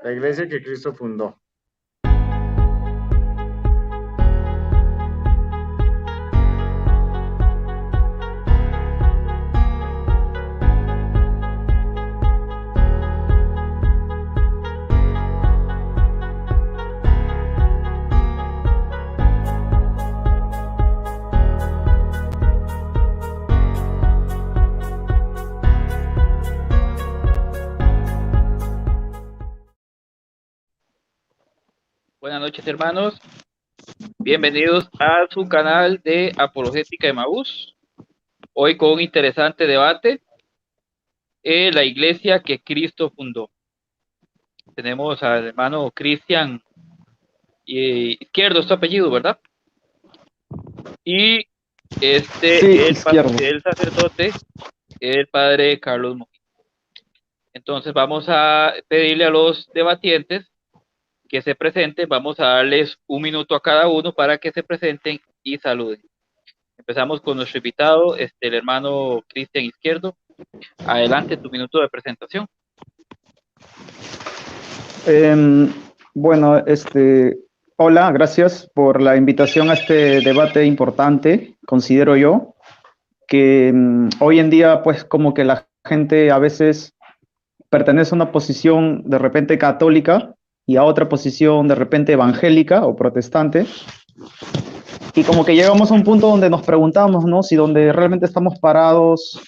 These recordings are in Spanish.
La iglesia que Cristo fundó. Buenas noches, hermanos. Bienvenidos a su canal de Apologética de Emaús. Hoy con un interesante debate, la iglesia que Cristo fundó. Tenemos al hermano Cristian Izquierdo, es tu apellido, ¿verdad? Y Sí, Izquierdo. el sacerdote, el padre Carlos Mojica. Entonces vamos a pedirle a los debatientes que se presenten. Vamos a darles un minuto a cada uno para que se presenten y saluden. Empezamos con nuestro invitado, el hermano Cristian Izquierdo. Adelante, tu minuto de presentación. Bueno, hola, gracias por la invitación a este debate importante. Considero yo que hoy en día, pues, como que la gente a veces pertenece a una posición de repente católica y a otra posición de repente evangélica o protestante. Y como que llegamos a un punto donde nos preguntamos, ¿no? Si donde realmente estamos parados,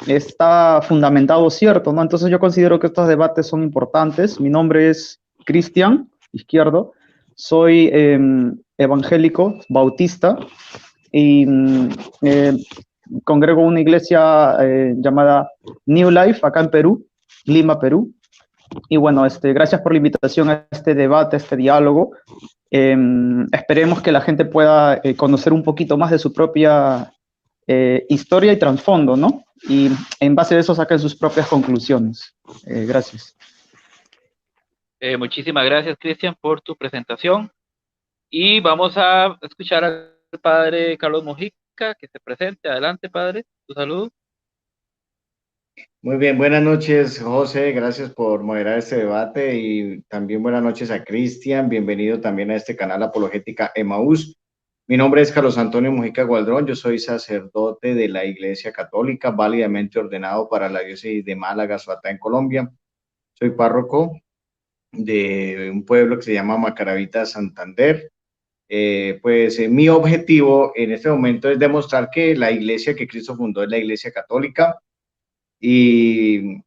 está fundamentado cierto, ¿no? Entonces yo considero que estos debates son importantes. Mi nombre es Cristian Izquierdo, soy evangélico, bautista, y congrego una iglesia llamada New Life acá en Perú, Lima, Perú. Y bueno, gracias por la invitación a este debate, a este diálogo. Esperemos que la gente pueda conocer un poquito más de su propia historia y trasfondo, ¿no? Y en base a eso saquen sus propias conclusiones. Gracias. Muchísimas gracias, Cristian, por tu presentación. Y vamos a escuchar al padre Carlos Mojica, que se presente. Adelante, padre, tu saludo. Muy bien, buenas noches, José. Gracias por moderar este debate y también buenas noches a Cristian. Bienvenido también a este canal Apologética Emaús. Mi nombre es Carlos Antonio Mujica Gualdrón. Yo soy sacerdote de la Iglesia Católica, válidamente ordenado para la diócesis de Málaga, Soatá, en Colombia. Soy párroco de un pueblo que se llama Macaravita, Santander. Mi objetivo en este momento es demostrar que la iglesia que Cristo fundó es la Iglesia Católica y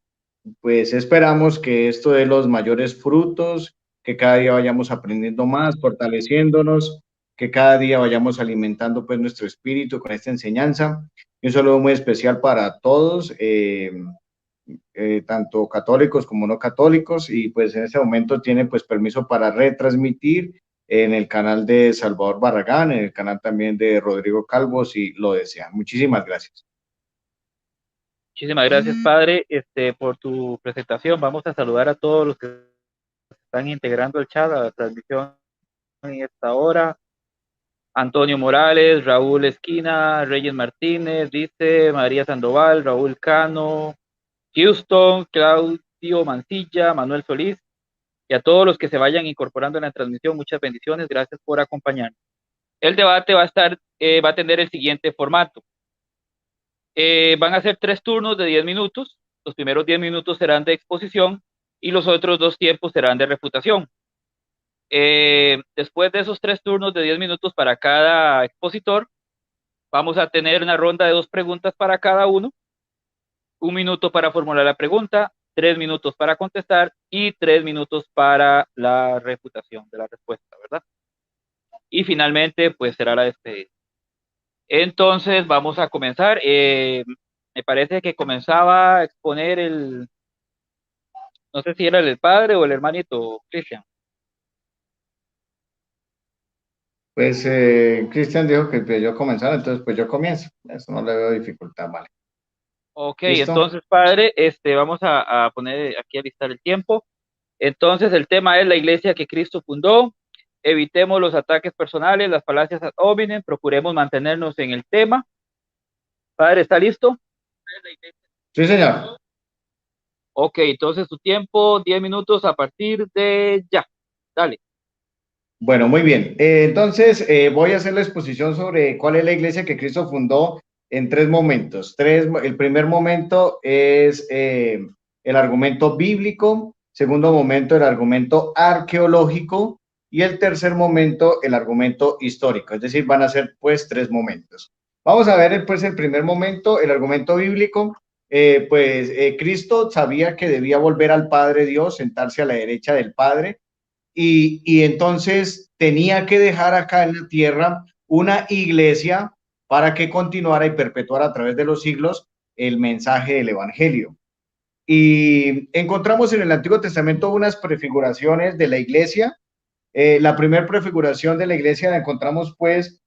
pues esperamos que esto dé los mayores frutos, que cada día vayamos aprendiendo más, fortaleciéndonos, que cada día vayamos alimentando pues nuestro espíritu con esta enseñanza. Y un saludo muy especial para todos, tanto católicos como no católicos, y pues en este momento tiene pues permiso para retransmitir en el canal de Salvador Barragán, en el canal también de Rodrigo Calvo, si lo desean. Muchísimas gracias. Muchísimas gracias, padre, por tu presentación. Vamos a saludar a todos los que están integrando el chat a la transmisión en esta hora. Antonio Morales, Raúl Esquina, Reyes Martínez, dice María Sandoval, Raúl Cano, Houston, Claudio Mancilla, Manuel Solís, y a todos los que se vayan incorporando en la transmisión, muchas bendiciones, gracias por acompañarnos. El debate va a tener el siguiente formato. Van a ser 3 turnos de 10 minutos. Los primeros 10 minutos serán de exposición y los otros 2 tiempos serán de refutación. Después de esos 3 turnos de 10 minutos para cada expositor, vamos a tener una ronda de 2 preguntas para cada uno, 1 minuto para formular la pregunta, 3 minutos para contestar y 3 minutos para la refutación de la respuesta, ¿verdad? Y finalmente, pues será la despedida. Entonces, vamos a comenzar. Me parece que comenzaba a exponer no sé si era el padre o el hermanito Christian. Pues Cristian dijo que yo comenzara, entonces pues yo comienzo. Eso no le veo dificultad, vale. Ok, ¿Listo? entonces, padre, vamos a poner aquí a listar el tiempo. Entonces, el tema es la iglesia que Cristo fundó. Evitemos los ataques personales, las falacias ad hominem, procuremos mantenernos en el tema. Padre, ¿está listo? Sí, señor. Ok, entonces tu tiempo, 10 minutos a partir de ya. Dale. Bueno, muy bien. Entonces, voy a hacer la exposición sobre cuál es la iglesia que Cristo fundó en tres momentos. El primer momento es el argumento bíblico, segundo momento el argumento arqueológico y el tercer momento el argumento histórico. Es decir, van a ser pues tres momentos. Vamos a ver pues el primer momento, el argumento bíblico. Cristo sabía que debía volver al Padre Dios, sentarse a la derecha del Padre y entonces tenía que dejar acá en la tierra una iglesia para que continuara y perpetuara a través de los siglos el mensaje del Evangelio. Y encontramos en el Antiguo Testamento unas prefiguraciones de la iglesia. La primera prefiguración de la iglesia la encontramos pues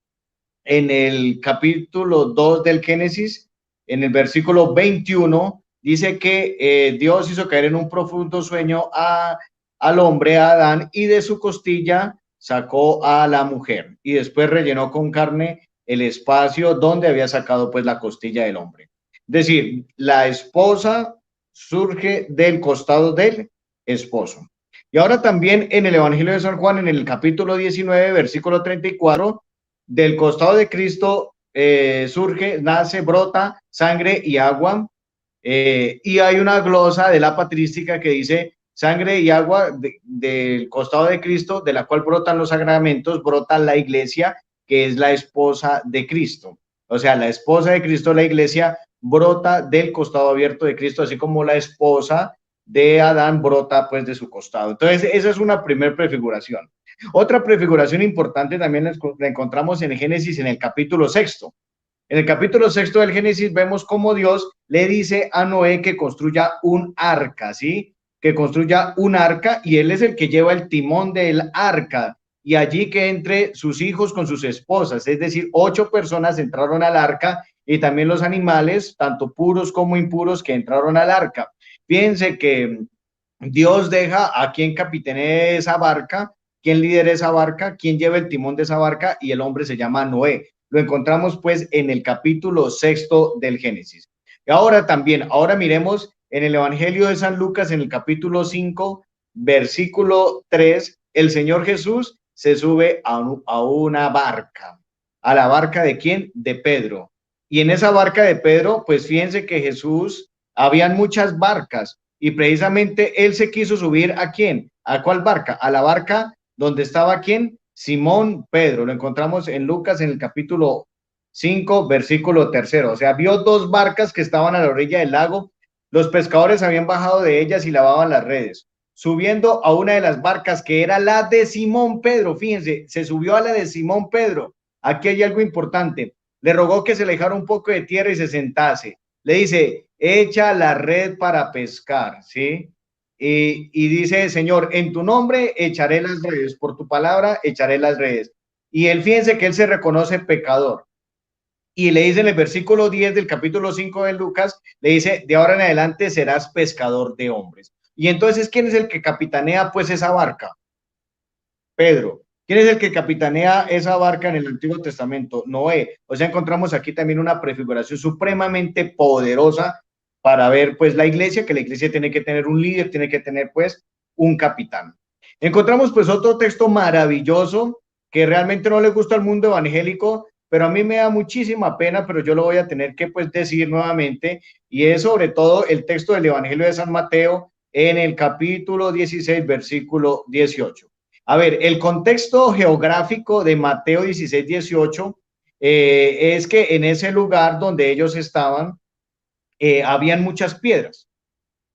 en el capítulo 2 del Génesis, en el versículo 21, dice que Dios hizo caer en un profundo sueño al hombre, a Adán, y de su costilla sacó a la mujer y después rellenó con carne el espacio donde había sacado pues la costilla del hombre. Es decir, la esposa surge del costado del esposo. Y ahora también en el Evangelio de San Juan, en el capítulo 19, versículo 34, del costado de Cristo surge, nace, brota sangre y agua. Y hay una glosa de la patrística que dice sangre y agua del costado de Cristo, de la cual brotan los sacramentos, brota la iglesia, que es la esposa de Cristo. O sea, la esposa de Cristo, la iglesia, brota del costado abierto de Cristo, así como la esposa de Adán brota pues de su costado. Entonces, esa es una primera prefiguración. Otra prefiguración importante también la encontramos en el Génesis en el capítulo 6. En el capítulo 6 del Génesis vemos cómo Dios le dice a Noé que construya un arca, ¿sí? Que construya un arca y él es el que lleva el timón del arca y allí que entre sus hijos con sus esposas, es decir, 8 personas entraron al arca y también los animales, tanto puros como impuros, que entraron al arca. Fíjense que Dios deja a quien capitanee esa barca, quien lidera esa barca, quien lleva el timón de esa barca y el hombre se llama Noé. Lo encontramos pues en el capítulo 6 del Génesis. Y ahora también, ahora miremos en el Evangelio de San Lucas, en el capítulo 5, versículo 3, el Señor Jesús se sube a una barca. ¿A la barca de quién? De Pedro. Y en esa barca de Pedro, pues fíjense que Jesús, habían muchas barcas y precisamente él se quiso subir ¿a quién? ¿A cuál barca? A la barca donde estaba quién? Simón Pedro. Lo encontramos en Lucas en el capítulo 5, versículo 3. O sea, vio dos barcas que estaban a la orilla del lago. Los pescadores habían bajado de ellas y lavaban las redes. Subiendo a una de las barcas que era la de Simón Pedro, fíjense, se subió a la de Simón Pedro. Aquí hay algo importante. Le rogó que se le dejara un poco de tierra y se sentase. Le dice, echa la red para pescar, ¿sí? Y dice, Señor, en tu nombre echaré las redes, por tu palabra echaré las redes. Y él, fíjense que él se reconoce pecador. Y le dice en el versículo 10 del capítulo 5 de Lucas, le dice, de ahora en adelante serás pescador de hombres. Y entonces, ¿quién es el que capitanea pues esa barca? Pedro. ¿Quién es el que capitanea esa barca en el Antiguo Testamento? Noé. O sea, encontramos aquí también una prefiguración supremamente poderosa para ver pues la iglesia, que la iglesia tiene que tener un líder, tiene que tener pues un capitán. Encontramos pues otro texto maravilloso que realmente no le gusta al mundo evangélico, pero a mí me da muchísima pena, pero yo lo voy a tener que pues decir nuevamente, y es sobre todo el texto del Evangelio de San Mateo en el capítulo 16, versículo 18. A ver, el contexto geográfico de Mateo 16, 18 es que en ese lugar donde ellos estaban, habían muchas piedras.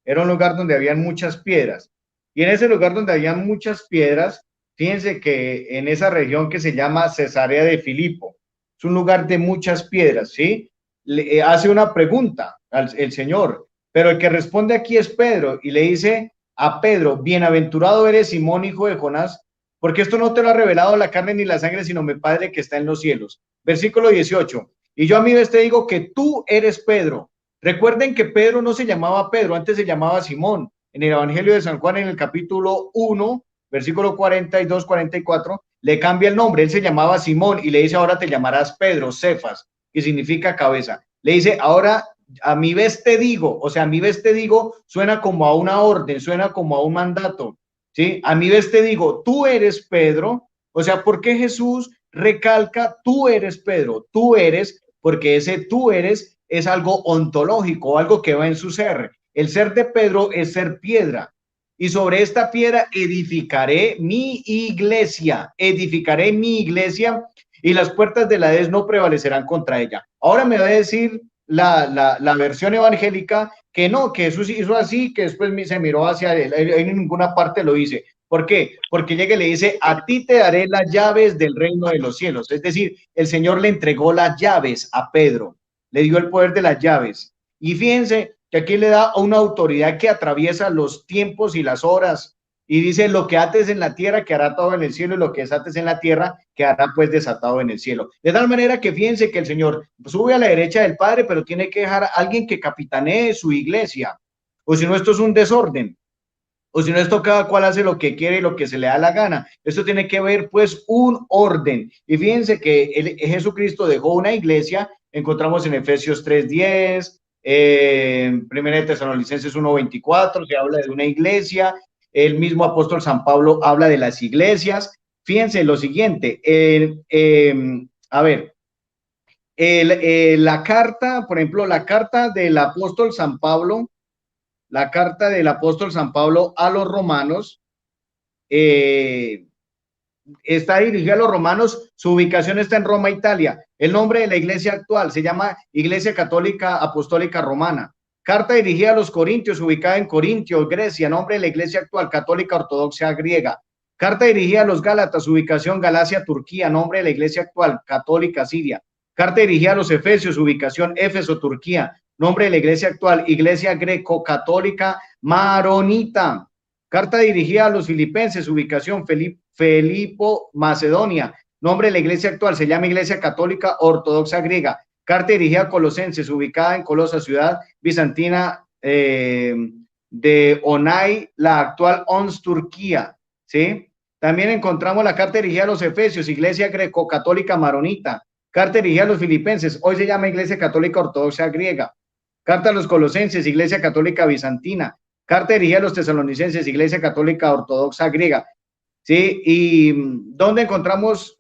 Era un lugar donde habían muchas piedras. Y en ese lugar donde habían muchas piedras, fíjense que en esa región que se llama Cesarea de Filipo, es un lugar de muchas piedras, ¿sí? Le hace una pregunta el Señor, pero el que responde aquí es Pedro y le dice a Pedro, bienaventurado eres Simón, hijo de Jonás, porque esto no te lo ha revelado la carne ni la sangre, sino mi Padre que está en los cielos. Versículo 18. Y yo a mi vez te digo que tú eres Pedro. Recuerden que Pedro no se llamaba Pedro, antes se llamaba Simón. En el Evangelio de San Juan, en el capítulo 1, versículo 42, 44, le cambia el nombre. Él se llamaba Simón y le dice, ahora te llamarás Pedro, Cefas, que significa cabeza. Le dice, ahora a mi vez te digo, o sea, a mi vez te digo, suena como a una orden, suena como a un mandato, ¿sí? A mi vez te digo, tú eres Pedro, o sea, ¿por qué Jesús recalca, tú eres Pedro, tú eres, porque ese tú eres es algo ontológico, algo que va en su ser. El ser de Pedro es ser piedra. Y sobre esta piedra edificaré mi iglesia, y las puertas de la Hades no prevalecerán contra ella. Ahora me va a decir la versión evangélica que no, que Jesús hizo así, que después se miró hacia él, en ninguna parte lo dice. ¿Por qué? Porque llega y le dice, a ti te daré las llaves del reino de los cielos. Es decir, el Señor le entregó las llaves a Pedro, le dio el poder de las llaves. Y fíjense que aquí le da una autoridad que atraviesa los tiempos y las horas. Y dice, lo que ates en la tierra quedará atado en el cielo, y lo que desates en la tierra quedará pues desatado en el cielo. De tal manera que fíjense que el Señor sube a la derecha del Padre, pero tiene que dejar a alguien que capitanee su iglesia. O si no, esto es un desorden. O si no, esto cada cual hace lo que quiere y lo que se le da la gana. Esto tiene que ver pues un orden. Y fíjense que Jesucristo dejó una iglesia, encontramos en Efesios 3:10, Primera de Tesalonicenses 1:24, se habla de una iglesia. El mismo apóstol San Pablo habla de las iglesias. Fíjense lo siguiente, a ver, la carta, por ejemplo, la carta del apóstol San Pablo, la carta del apóstol San Pablo a los romanos, está dirigida a los romanos, su ubicación está en Roma, Italia. El nombre de la iglesia actual se llama Iglesia Católica Apostólica Romana. Carta dirigida a los corintios, ubicada en Corintio, Grecia. Nombre de la iglesia actual, Católica Ortodoxa Griega. Carta dirigida a los Gálatas, ubicación Galacia, Turquía. Nombre de la iglesia actual, Católica Siria. Carta dirigida a los Efesios, ubicación Éfeso, Turquía. Nombre de la iglesia actual, Iglesia Greco-Católica Maronita. Carta dirigida a los Filipenses, ubicación Filipo, Macedonia. Nombre de la iglesia actual se llama Iglesia Católica Ortodoxa Griega. Carta dirigida a Colosenses, ubicada en Colosa, ciudad bizantina de Onay, la actual Ons, Turquía. ¿Sí? También encontramos la carta dirigida a los Efesios, Iglesia Greco-Católica Maronita. Carta dirigida a los Filipenses, hoy se llama Iglesia Católica Ortodoxa Griega. Carta a los Colosenses, Iglesia Católica Bizantina. Carta dirigida a los Tesalonicenses, Iglesia Católica Ortodoxa Griega. ¿Sí? Y ¿dónde encontramos,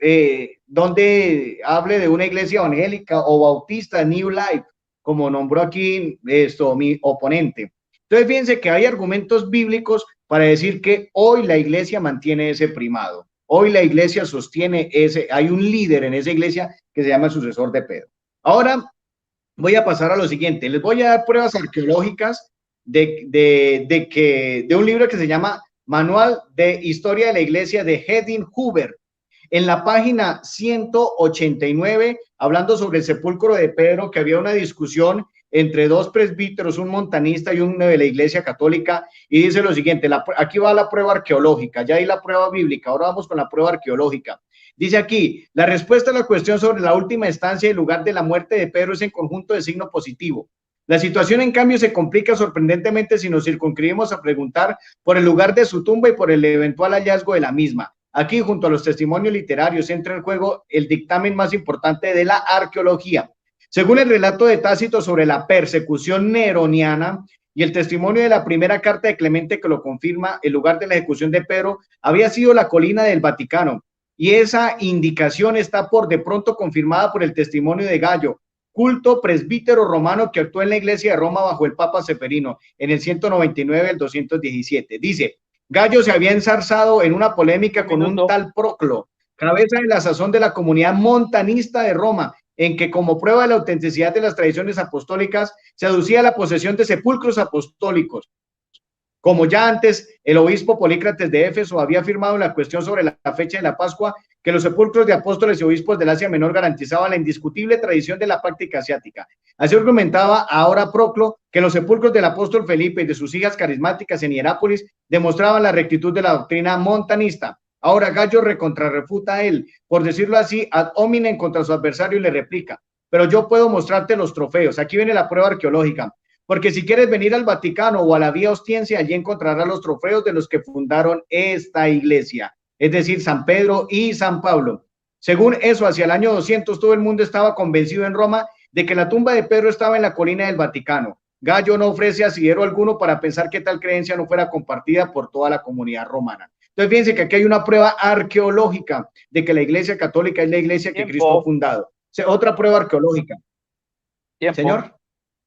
donde hable de una iglesia evangélica o bautista, New Life, como nombró aquí mi oponente? Entonces, fíjense que hay argumentos bíblicos para decir que hoy la iglesia mantiene ese primado. Hoy la iglesia sostiene hay un líder en esa iglesia que se llama el sucesor de Pedro. Ahora voy a pasar a lo siguiente. Les voy a dar pruebas arqueológicas de un libro que se llama Manual de Historia de la Iglesia de Hedin Huber. En la página 189, hablando sobre el sepulcro de Pedro, que había una discusión entre dos presbíteros, un montanista y uno de la Iglesia Católica, y dice lo siguiente, aquí va la prueba arqueológica, ya hay la prueba bíblica, ahora vamos con la prueba arqueológica. Dice aquí, la respuesta a la cuestión sobre la última estancia y el lugar de la muerte de Pedro es en conjunto de signo positivo. La situación, en cambio, se complica sorprendentemente si nos circunscribimos a preguntar por el lugar de su tumba y por el eventual hallazgo de la misma. Aquí, junto a los testimonios literarios, entra en juego el dictamen más importante de la arqueología. Según el relato de Tácito sobre la persecución neroniana y el testimonio de la primera carta de Clemente que lo confirma, el lugar de la ejecución de Pedro había sido la colina del Vaticano. Y esa indicación está por de pronto confirmada por el testimonio de Gallo, culto presbítero romano que actuó en la iglesia de Roma bajo el Papa Seferino en el 199 al 217. Dice, Gallo se había ensarzado en una polémica con un tal Proclo, cabeza de la sazón de la comunidad montanista de Roma, en que como prueba de la autenticidad de las tradiciones apostólicas se aducía la posesión de sepulcros apostólicos. Como ya antes el obispo Polícrates de Éfeso había afirmado en la cuestión sobre la fecha de la Pascua que los sepulcros de apóstoles y obispos del Asia Menor garantizaban la indiscutible tradición de la práctica asiática. Así argumentaba ahora Proclo que los sepulcros del apóstol Felipe y de sus hijas carismáticas en Hierápolis demostraban la rectitud de la doctrina montanista. Ahora Gallo recontrarrefuta a él, por decirlo así, ad hominem contra su adversario y le replica, pero yo puedo mostrarte los trofeos. Aquí viene la prueba arqueológica. Porque si quieres venir al Vaticano o a la Vía Ostiense, allí encontrarás los trofeos de los que fundaron esta iglesia, es decir, San Pedro y San Pablo. Según eso, hacia el año 200 todo el mundo estaba convencido en Roma de que la tumba de Pedro estaba en la colina del Vaticano. Gallo no ofrece asidero alguno para pensar que tal creencia no fuera compartida por toda la comunidad romana. Entonces, fíjense que aquí hay una prueba arqueológica de que la Iglesia Católica es la iglesia que Cristo ha fundado. O sea, otra prueba arqueológica. Señor.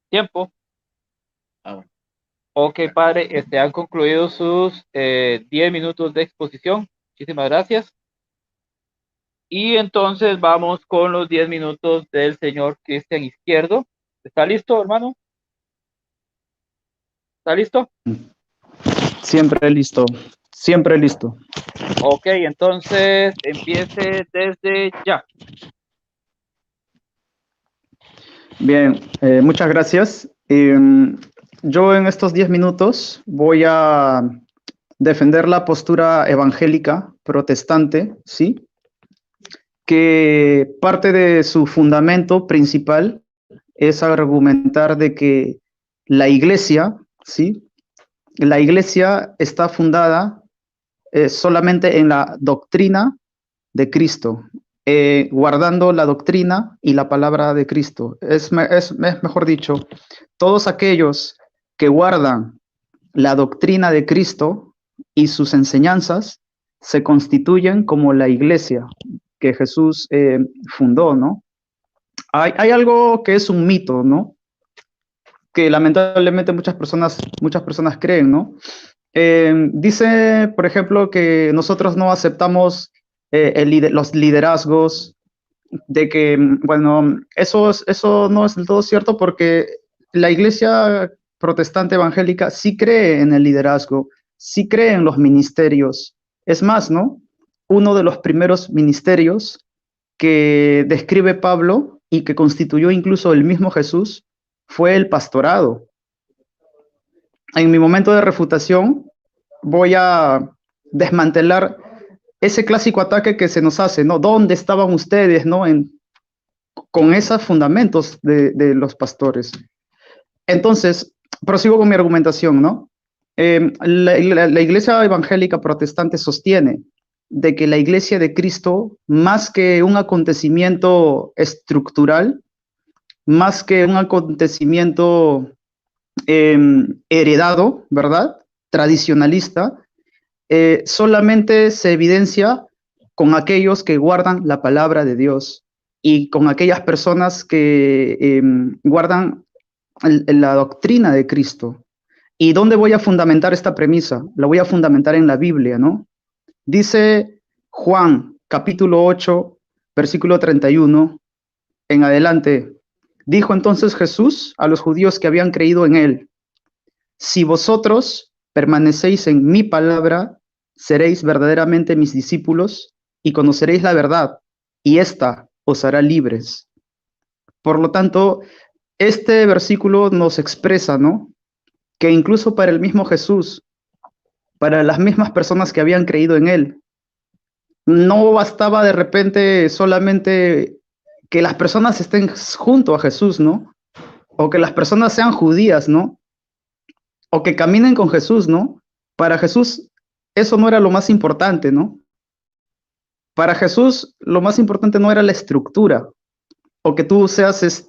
Tiempo. Bueno. Ok, padre, han concluido sus 10 minutos de exposición. Muchísimas gracias. Y entonces vamos con los 10 minutos del señor Cristian Izquierdo. ¿Está listo, hermano? ¿Está listo? Siempre listo, siempre listo. Ok, entonces empiece desde ya. Bien, muchas gracias. Yo en estos 10 minutos voy a defender la postura evangélica protestante, ¿sí? Que parte de su fundamento principal es argumentar de que la iglesia, ¿sí? La iglesia está fundada solamente en la doctrina de Cristo, guardando la doctrina y la palabra de Cristo. Es mejor dicho, todos aquellos que guardan la doctrina de Cristo y sus enseñanzas se constituyen como la iglesia que Jesús fundó, ¿no? Hay algo que es un mito, ¿no? Que lamentablemente muchas personas creen, ¿no? Dice, por ejemplo, que nosotros no aceptamos los liderazgos, de que, bueno, eso no es del todo cierto, porque la iglesia protestante evangélica sí cree en el liderazgo, sí cree en los ministerios. Es más, ¿no? Uno de los primeros ministerios que describe Pablo y que constituyó incluso el mismo Jesús fue el pastorado. En mi momento de refutación voy a desmantelar ese clásico ataque que se nos hace, ¿no? ¿Dónde estaban ustedes, no? Con esos fundamentos de los pastores. Entonces, prosigo con mi argumentación, ¿no? La iglesia evangélica protestante sostiene de que la iglesia de Cristo, más que un acontecimiento estructural, más que un acontecimiento heredado, ¿verdad? Tradicionalista, solamente se evidencia con aquellos que guardan la palabra de Dios y con aquellas personas que guardan la doctrina de Cristo. ¿Y dónde voy a fundamentar esta premisa? La voy a fundamentar en la Biblia, ¿no? Dice Juan, capítulo 8, versículo 31, en adelante. Dijo entonces Jesús a los judíos que habían creído en él: si vosotros permanecéis en mi palabra, seréis verdaderamente mis discípulos y conoceréis la verdad, y ésta os hará libres. Por lo tanto, este versículo nos expresa, ¿no?, que incluso para el mismo Jesús, para las mismas personas que habían creído en él, no bastaba de repente solamente que las personas estén junto a Jesús, ¿no? O que las personas sean judías, ¿no? O que caminen con Jesús, ¿no? Para Jesús eso no era lo más importante, ¿no? Para Jesús lo más importante no era la estructura, o que tú seas,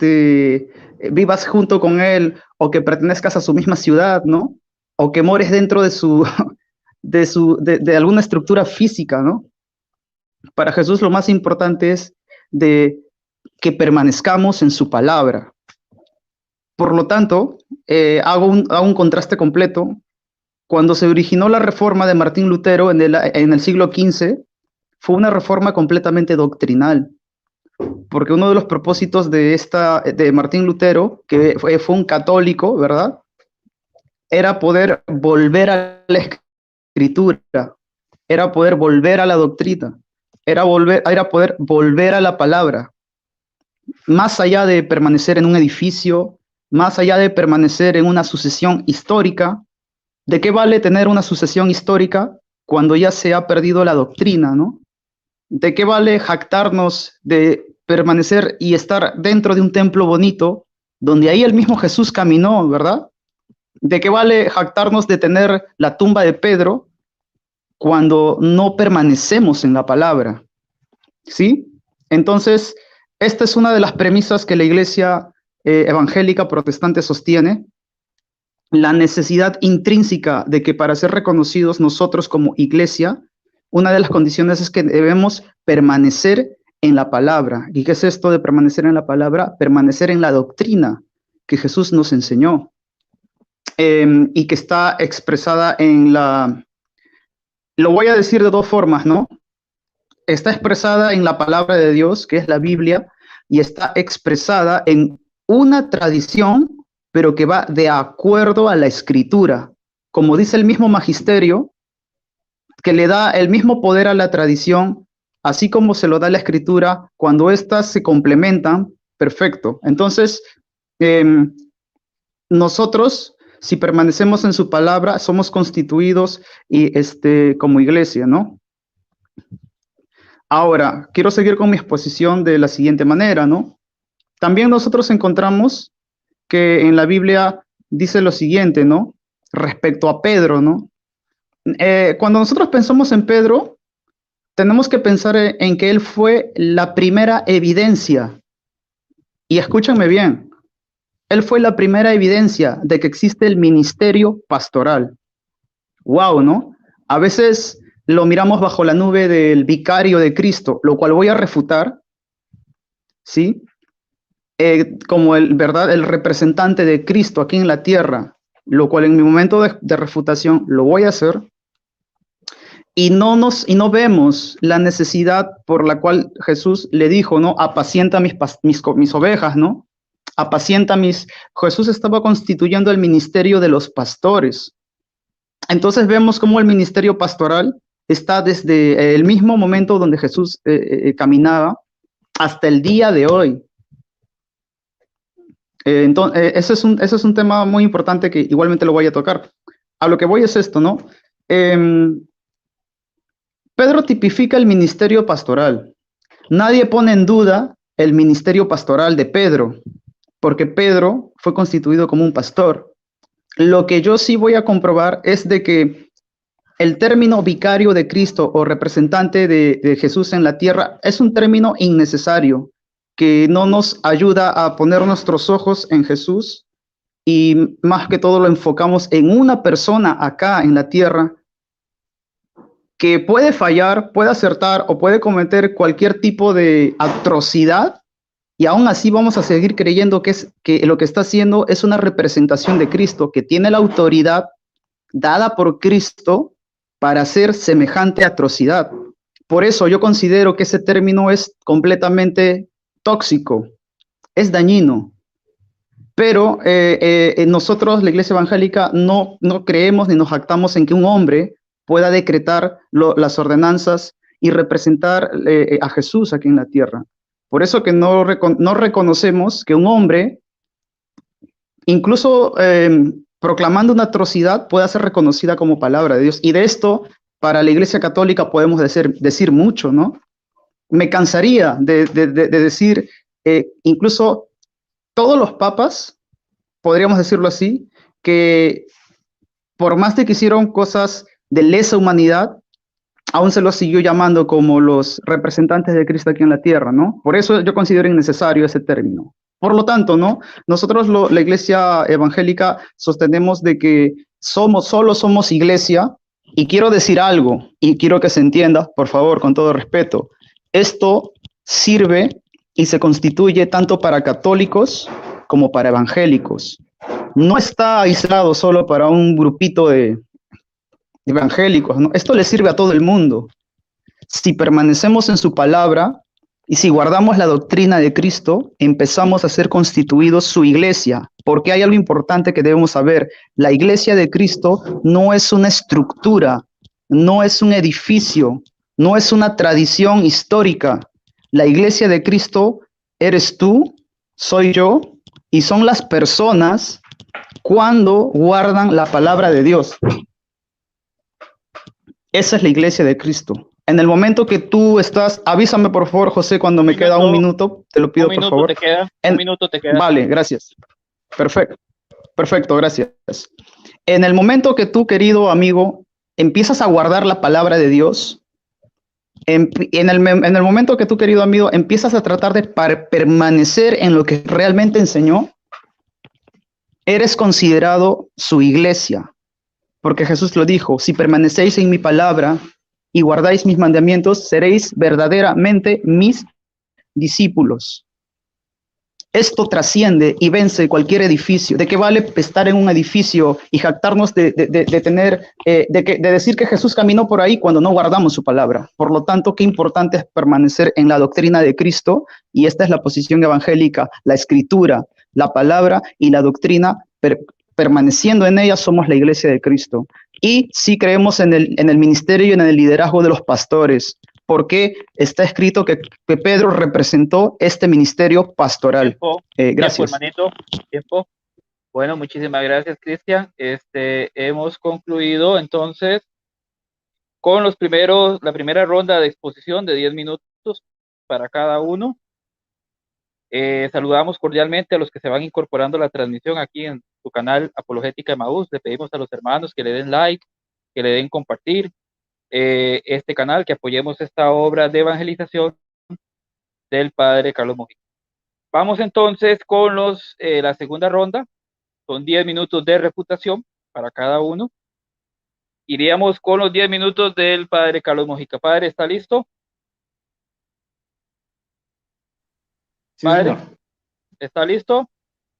vivas junto con él, o que pertenezcas a su misma ciudad, ¿no? O que mores dentro de alguna estructura física, ¿no? Para Jesús lo más importante es de que permanezcamos en su palabra. Por lo tanto, hago un contraste completo. Cuando se originó la reforma de Martín Lutero en el siglo XV, fue una reforma completamente doctrinal, porque uno de los propósitos de Martín Lutero, que fue un católico, ¿verdad?, era poder volver a la escritura, era poder volver a la doctrina, era poder volver a la palabra, más allá de permanecer en un edificio, más allá de permanecer en una sucesión histórica. ¿De qué vale tener una sucesión histórica cuando ya se ha perdido la doctrina, ¿no? ¿De qué vale jactarnos de permanecer y estar dentro de un templo bonito, donde ahí el mismo Jesús caminó, ¿verdad? ¿De qué vale jactarnos de tener la tumba de Pedro cuando no permanecemos en la palabra? ¿Sí? Entonces, esta es una de las premisas que la iglesia evangélica protestante sostiene, la necesidad intrínseca de que para ser reconocidos nosotros como iglesia, una de las condiciones es que debemos permanecer en la palabra. ¿Y qué es esto de permanecer en la palabra? Permanecer en la doctrina que Jesús nos enseñó y que está expresada en la... Lo voy a decir de dos formas, ¿no? Está expresada en la palabra de Dios, que es la Biblia, y está expresada en una tradición, pero que va de acuerdo a la escritura. Como dice el mismo magisterio, que le da el mismo poder a la tradición, así como se lo da la escritura, cuando éstas se complementan, perfecto. Entonces, nosotros, si permanecemos en su palabra, somos constituidos y, como iglesia, ¿no? Ahora, quiero seguir con mi exposición de la siguiente manera, ¿no? También nosotros encontramos que en la Biblia dice lo siguiente, ¿no? Respecto a Pedro, ¿no? Cuando nosotros pensamos en Pedro, tenemos que pensar en que él fue la primera evidencia. Y escúchenme bien, él fue la primera evidencia de que existe el ministerio pastoral. Wow, ¿no? A veces lo miramos bajo la nube del vicario de Cristo, lo cual voy a refutar, ¿sí? Como el representante de Cristo aquí en la tierra, lo cual en mi momento de refutación lo voy a hacer, y no vemos la necesidad por la cual Jesús le dijo, ¿no? Apacienta mis ovejas, ¿no? Jesús estaba constituyendo el ministerio de los pastores. Entonces vemos cómo el ministerio pastoral está desde el mismo momento donde Jesús caminaba hasta el día de hoy. Entonces, ese es un tema muy importante que igualmente lo voy a tocar. A lo que voy es esto, ¿no? Pedro tipifica el ministerio pastoral. Nadie pone en duda el ministerio pastoral de Pedro, porque Pedro fue constituido como un pastor. Lo que yo sí voy a comprobar es de que el término vicario de Cristo o representante de Jesús en la tierra es un término innecesario, que no nos ayuda a poner nuestros ojos en Jesús y más que todo lo enfocamos en una persona acá en la tierra que puede fallar, puede acertar o puede cometer cualquier tipo de atrocidad y aún así vamos a seguir creyendo que lo que está haciendo es una representación de Cristo, que tiene la autoridad dada por Cristo para hacer semejante atrocidad. Por eso yo considero que ese término es completamente tóxico, es dañino. Pero nosotros, la Iglesia Evangélica, no creemos ni nos jactamos en que un hombre pueda decretar las ordenanzas y representar a Jesús aquí en la tierra. Por eso que no reconocemos que un hombre, incluso proclamando una atrocidad, pueda ser reconocida como palabra de Dios. Y de esto, para la Iglesia Católica podemos decir mucho, ¿no? Me cansaría de decir, incluso todos los papas, podríamos decirlo así, que por más de que hicieron cosas de lesa humanidad, aún se los siguió llamando como los representantes de Cristo aquí en la tierra, ¿no? Por eso yo considero innecesario ese término. Por lo tanto, ¿no? Nosotros, la Iglesia Evangélica, sostenemos de que solo somos iglesia, y quiero decir algo, y quiero que se entienda, por favor, con todo respeto. Esto sirve y se constituye tanto para católicos como para evangélicos. No está aislado solo para un grupito de evangélicos, ¿no? Esto le sirve a todo el mundo. Si permanecemos en su palabra y si guardamos la doctrina de Cristo, empezamos a ser constituidos su iglesia, porque hay algo importante que debemos saber. La iglesia de Cristo no es una estructura, no es un edificio, no es una tradición histórica. La iglesia de Cristo eres tú, soy yo, y son las personas cuando guardan la palabra de Dios. Esa es la iglesia de Cristo. En el momento que tú estás, avísame por favor, José, cuando me queda un minuto, te lo pido por favor. Un minuto te queda. Vale, gracias. Perfecto, gracias. En el momento que tú, querido amigo, empiezas a guardar la palabra de Dios, en el momento que tú, querido amigo, empiezas a tratar de permanecer en lo que realmente enseñó, eres considerado su iglesia, porque Jesús lo dijo: si permanecéis en mi palabra y guardáis mis mandamientos, seréis verdaderamente mis discípulos. Esto trasciende y vence cualquier edificio. ¿De qué vale estar en un edificio y jactarnos de decir que Jesús caminó por ahí cuando no guardamos su palabra? Por lo tanto, qué importante es permanecer en la doctrina de Cristo, y esta es la posición evangélica: la escritura, la palabra y la doctrina. Permaneciendo en ella, somos la iglesia de Cristo. Y sí creemos en el ministerio y en el liderazgo de los pastores, porque está escrito que Pedro representó este ministerio pastoral. Tiempo, gracias. Tiempo, hermanito, tiempo. Bueno, muchísimas gracias, Cristian. Hemos concluido entonces con la primera ronda de exposición de 10 minutos para cada uno. Saludamos cordialmente a los que se van incorporando a la transmisión aquí en su canal Apologética Emaús. Le pedimos a los hermanos que le den like, que le den compartir este canal, que apoyemos esta obra de evangelización del Padre Carlos Mojica. Vamos entonces con la segunda ronda. Son 10 minutos de refutación para cada uno. Iríamos con los 10 minutos del Padre Carlos Mojica. Padre, ¿está listo? Sí, Padre, señor. ¿está listo?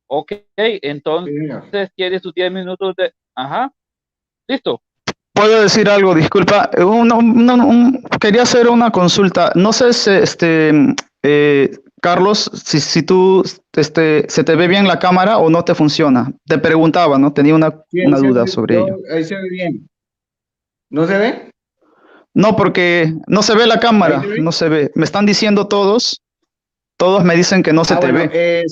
Ok, entonces sí, tiene sus 10 minutos de... Ajá, listo. ¿Puedo decir algo? Disculpa. Quería hacer una consulta. No sé si, Carlos, si tú se te ve bien la cámara o no te funciona. Te preguntaba, ¿no? Tenía una duda sobre ello. Ahí se ve bien. ¿No se ve? No, porque no se ve la cámara, no se ve. Me están diciendo todos me dicen que no se te ve.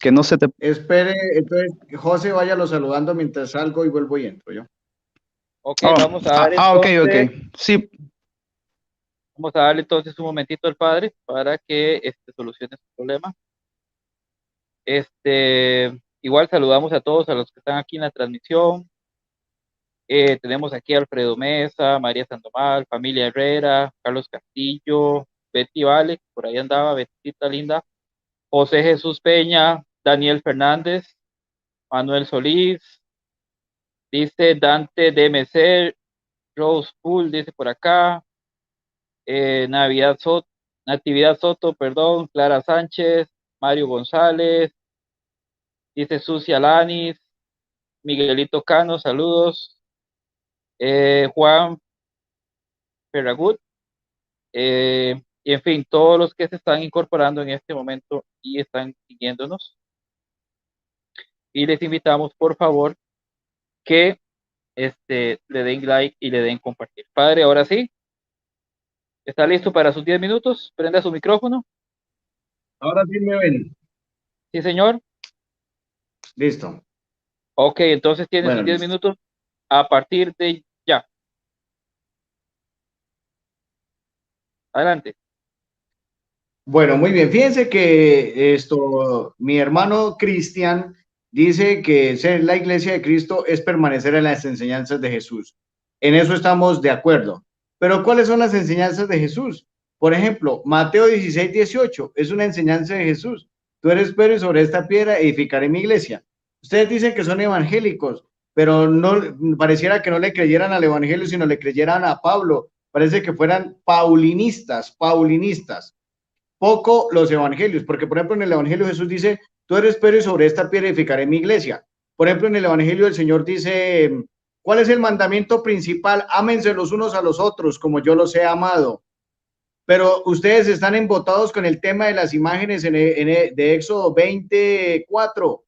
Que no se te... Espere, entonces José, váyalo saludando mientras salgo y vuelvo y entro yo. Ok, vamos a dar entonces, ok. Sí. Vamos a darle entonces un momentito al padre para que solucione su problema. Igual saludamos a todos a los que están aquí en la transmisión. Tenemos aquí a Alfredo Mesa, María Sandoval, familia Herrera, Carlos Castillo, Betty Vale, por ahí andaba, Betita linda, José Jesús Peña, Daniel Fernández, Manuel Solís, dice Dante DMC, Rose Pool, dice por acá, Natividad Soto, perdón, Clara Sánchez, Mario González, dice Sucia Lanis, Miguelito Cano, saludos, Juan Ferragut, y en fin, todos los que se están incorporando en este momento y están siguiéndonos. Y les invitamos, por favor, que le den like y le den compartir. Padre, ahora sí. ¿Está listo para sus 10 minutos? Prenda su micrófono. Ahora sí me ven. Sí, señor. Listo. Ok, entonces tiene sus 10 minutos a partir de ya. Adelante. Bueno, muy bien. Fíjense que mi hermano Cristian dice que ser la iglesia de Cristo es permanecer en las enseñanzas de Jesús. En eso estamos de acuerdo. Pero ¿cuáles son las enseñanzas de Jesús? Por ejemplo, Mateo 16:18 es una enseñanza de Jesús. Tú eres Pedro y sobre esta piedra edificaré mi iglesia. Ustedes dicen que son evangélicos, pero no pareciera que no le creyeran al evangelio, sino le creyeran a Pablo. Parece que fueran paulinistas. Poco los evangelios, porque por ejemplo en el evangelio Jesús dice, tú eres Pedro y sobre esta piedra edificaré mi iglesia. Por ejemplo en el evangelio el Señor dice, ¿cuál es el mandamiento principal? Ámense los unos a los otros como yo los he amado. Pero ustedes están embotados con el tema de las imágenes de Éxodo 24.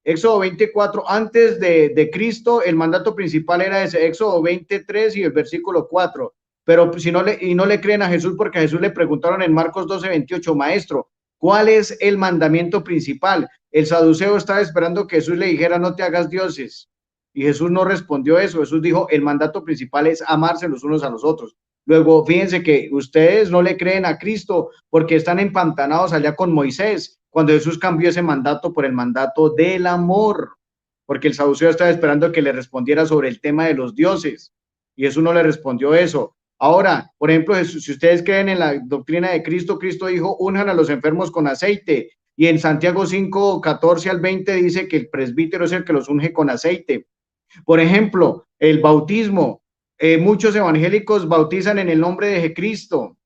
Éxodo 24, antes de Cristo, el mandato principal era ese, Éxodo 23 y el versículo 4. Pero si no le creen a Jesús, porque a Jesús le preguntaron en Marcos 12:28, maestro, ¿cuál es el mandamiento principal? El saduceo estaba esperando que Jesús le dijera, no te hagas dioses. Y Jesús no respondió eso. Jesús dijo, el mandato principal es amarse los unos a los otros. Luego, fíjense que ustedes no le creen a Cristo porque están empantanados allá con Moisés, cuando Jesús cambió ese mandato por el mandato del amor, porque el saduceo estaba esperando que le respondiera sobre el tema de los dioses, y Jesús no le respondió eso. Ahora, por ejemplo, Jesús, si ustedes creen en la doctrina de Cristo, Cristo dijo, unjan a los enfermos con aceite. Y en Santiago 5, 14 al 20 dice que el presbítero es el que los unge con aceite. Por ejemplo, el bautismo. Muchos evangélicos bautizan en el nombre de Cristo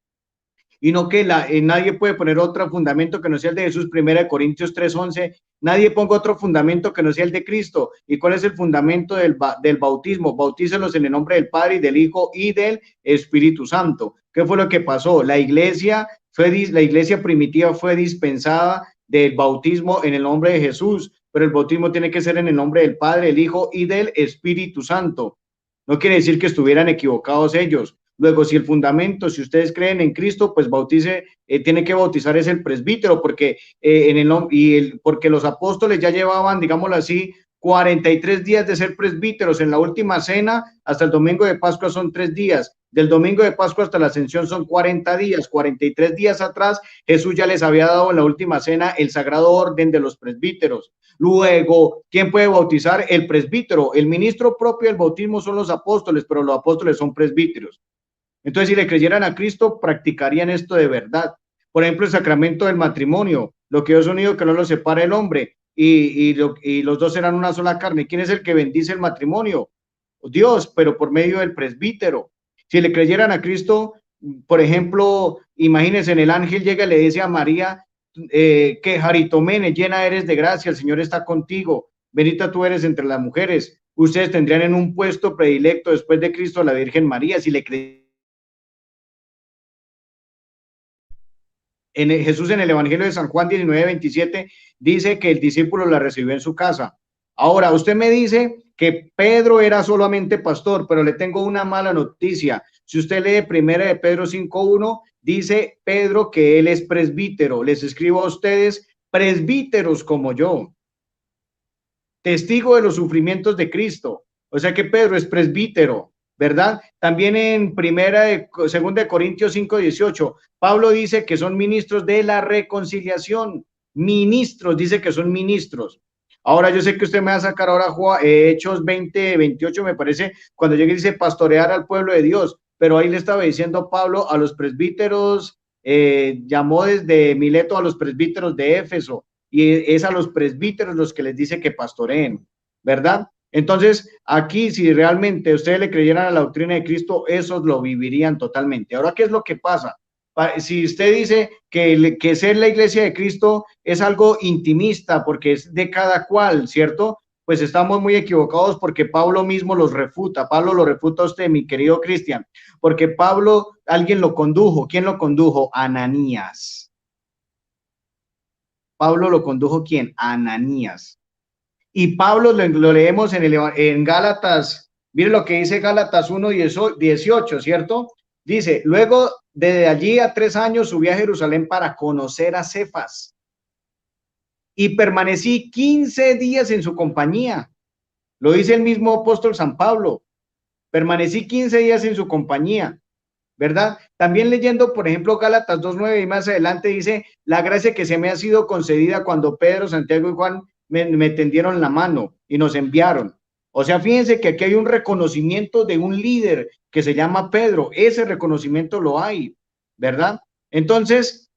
y no que nadie puede poner otro fundamento que no sea el de Jesús. 1 Corintios 3:11, nadie ponga otro fundamento que no sea el de Cristo. ¿Y cuál es el fundamento del bautismo? Bautícenlos en el nombre del Padre y del Hijo y del Espíritu Santo. ¿Qué fue lo que pasó? La iglesia primitiva fue dispensada del bautismo en el nombre de Jesús, pero el bautismo tiene que ser en el nombre del Padre, el Hijo y del Espíritu Santo. No quiere decir que estuvieran equivocados ellos. Luego, si el fundamento, si ustedes creen en Cristo, pues tiene que bautizar es el presbítero, porque porque los apóstoles ya llevaban, digámoslo así, 43 días de ser presbíteros. En la última cena hasta el domingo de Pascua son 3 días. Del domingo de Pascua hasta la ascensión son 40 días. 43 días atrás Jesús ya les había dado en la última cena el sagrado orden de los presbíteros. Luego, ¿quién puede bautizar? El presbítero. El ministro propio del bautismo son los apóstoles, pero los apóstoles son presbíteros. Entonces, si le creyeran a Cristo, practicarían esto de verdad. Por ejemplo, el sacramento del matrimonio, lo que Dios ha unido, que no lo separe el hombre, y los dos serán una sola carne. ¿Quién es el que bendice el matrimonio? Dios, pero por medio del presbítero. Si le creyeran a Cristo, por ejemplo, imagínense, el ángel llega y le dice a María, que Jaritomene, llena eres de gracia, el Señor está contigo, bendita tú eres entre las mujeres. Ustedes tendrían en un puesto predilecto después de Cristo a la Virgen María, si le creyeran. Jesús en el Evangelio de San Juan 19:27 dice que el discípulo la recibió en su casa. Ahora, usted me dice que Pedro era solamente pastor, pero le tengo una mala noticia. Si usted lee 1 de Pedro 5:1, dice Pedro que él es presbítero. Les escribo a ustedes, presbíteros como yo, testigo de los sufrimientos de Cristo. O sea que Pedro es presbítero, ¿verdad? También en segunda de Corintios 5:18, Pablo dice que son ministros de la reconciliación. Ministros, dice que son ministros. Ahora yo sé que usted me va a sacar ahora Hechos 20:28, me parece, cuando llega y dice pastorear al pueblo de Dios, pero ahí le estaba diciendo Pablo a los presbíteros, llamó desde Mileto a los presbíteros de Éfeso, y es a los presbíteros los que les dice que pastoreen, ¿verdad? Entonces, aquí, si realmente ustedes le creyeran a la doctrina de Cristo, esos lo vivirían totalmente. Ahora, ¿qué es lo que pasa? Si usted dice que ser la iglesia de Cristo es algo intimista, porque es de cada cual, ¿cierto? Pues estamos muy equivocados, porque Pablo mismo los refuta. Pablo lo refuta a usted, mi querido Cristian, porque Pablo, alguien lo condujo. ¿Quién lo condujo? Ananías. Pablo lo condujo, ¿quién? Ananías. Y Pablo lo leemos en Gálatas, mire lo que dice Gálatas 1:18, ¿cierto? Dice, luego de allí a 3 años subí a Jerusalén para conocer a Cefas y permanecí 15 días en su compañía. Lo dice el mismo apóstol San Pablo, permanecí 15 días en su compañía, ¿verdad? También leyendo, por ejemplo, Gálatas 2:9 y más adelante dice, la gracia que se me ha sido concedida cuando Pedro, Santiago y Juan me tendieron la mano y nos enviaron. O sea, fíjense que aquí hay un reconocimiento de un líder que se llama Pedro. Ese reconocimiento lo hay, ¿verdad? Entonces,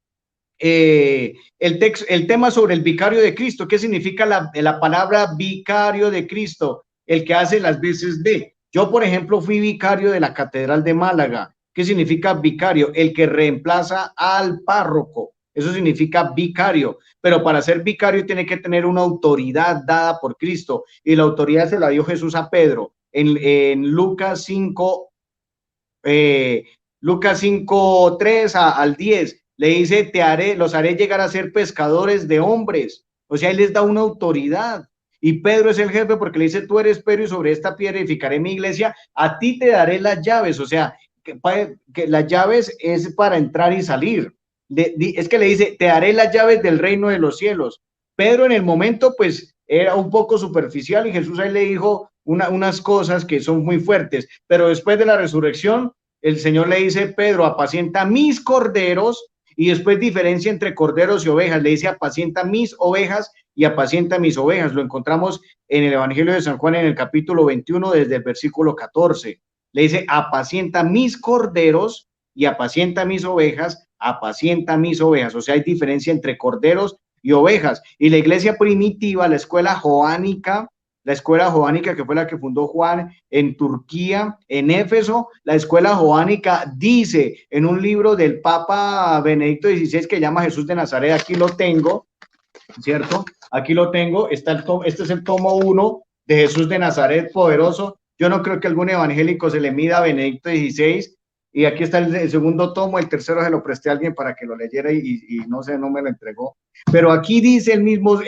el tema sobre el vicario de Cristo, ¿qué significa la palabra vicario de Cristo? El que hace las veces de. Yo, por ejemplo, fui vicario de la Catedral de Málaga. ¿Qué significa vicario? El que reemplaza al párroco. Eso significa vicario, pero para ser vicario tiene que tener una autoridad dada por Cristo, y la autoridad se la dio Jesús a Pedro en Lucas 5, Lucas 5:3 al 10, le dice, los haré llegar a ser pescadores de hombres. O sea, él les da una autoridad, y Pedro es el jefe porque le dice, tú eres Pedro y sobre esta piedra edificaré mi iglesia, a ti te daré las llaves. O sea, que las llaves es para entrar y salir. Es que le dice, te daré las llaves del reino de los cielos. Pedro en el momento pues era un poco superficial, y Jesús ahí le dijo unas cosas que son muy fuertes, pero después de la resurrección el Señor le dice, Pedro, apacienta mis corderos, y después diferencia entre corderos y ovejas, le dice, apacienta mis ovejas y apacienta mis ovejas. Lo encontramos en el Evangelio de San Juan en el capítulo 21 desde el versículo 14. Le dice, apacienta mis corderos y apacienta mis ovejas, apacienta mis ovejas. O sea, hay diferencia entre corderos y ovejas. Y la iglesia primitiva, la escuela joánica que fue la que fundó Juan en Turquía, en Éfeso, la escuela joánica dice en un libro del Papa Benedicto XVI que llama Jesús de Nazaret, aquí lo tengo, ¿cierto? Aquí lo tengo, este es el tomo 1 de Jesús de Nazaret poderoso. Yo no creo que algún evangélico se le mida a Benedicto XVI, y aquí está el segundo tomo, el tercero se lo presté a alguien para que lo leyera y no sé, no me lo entregó. Pero aquí dice el mismo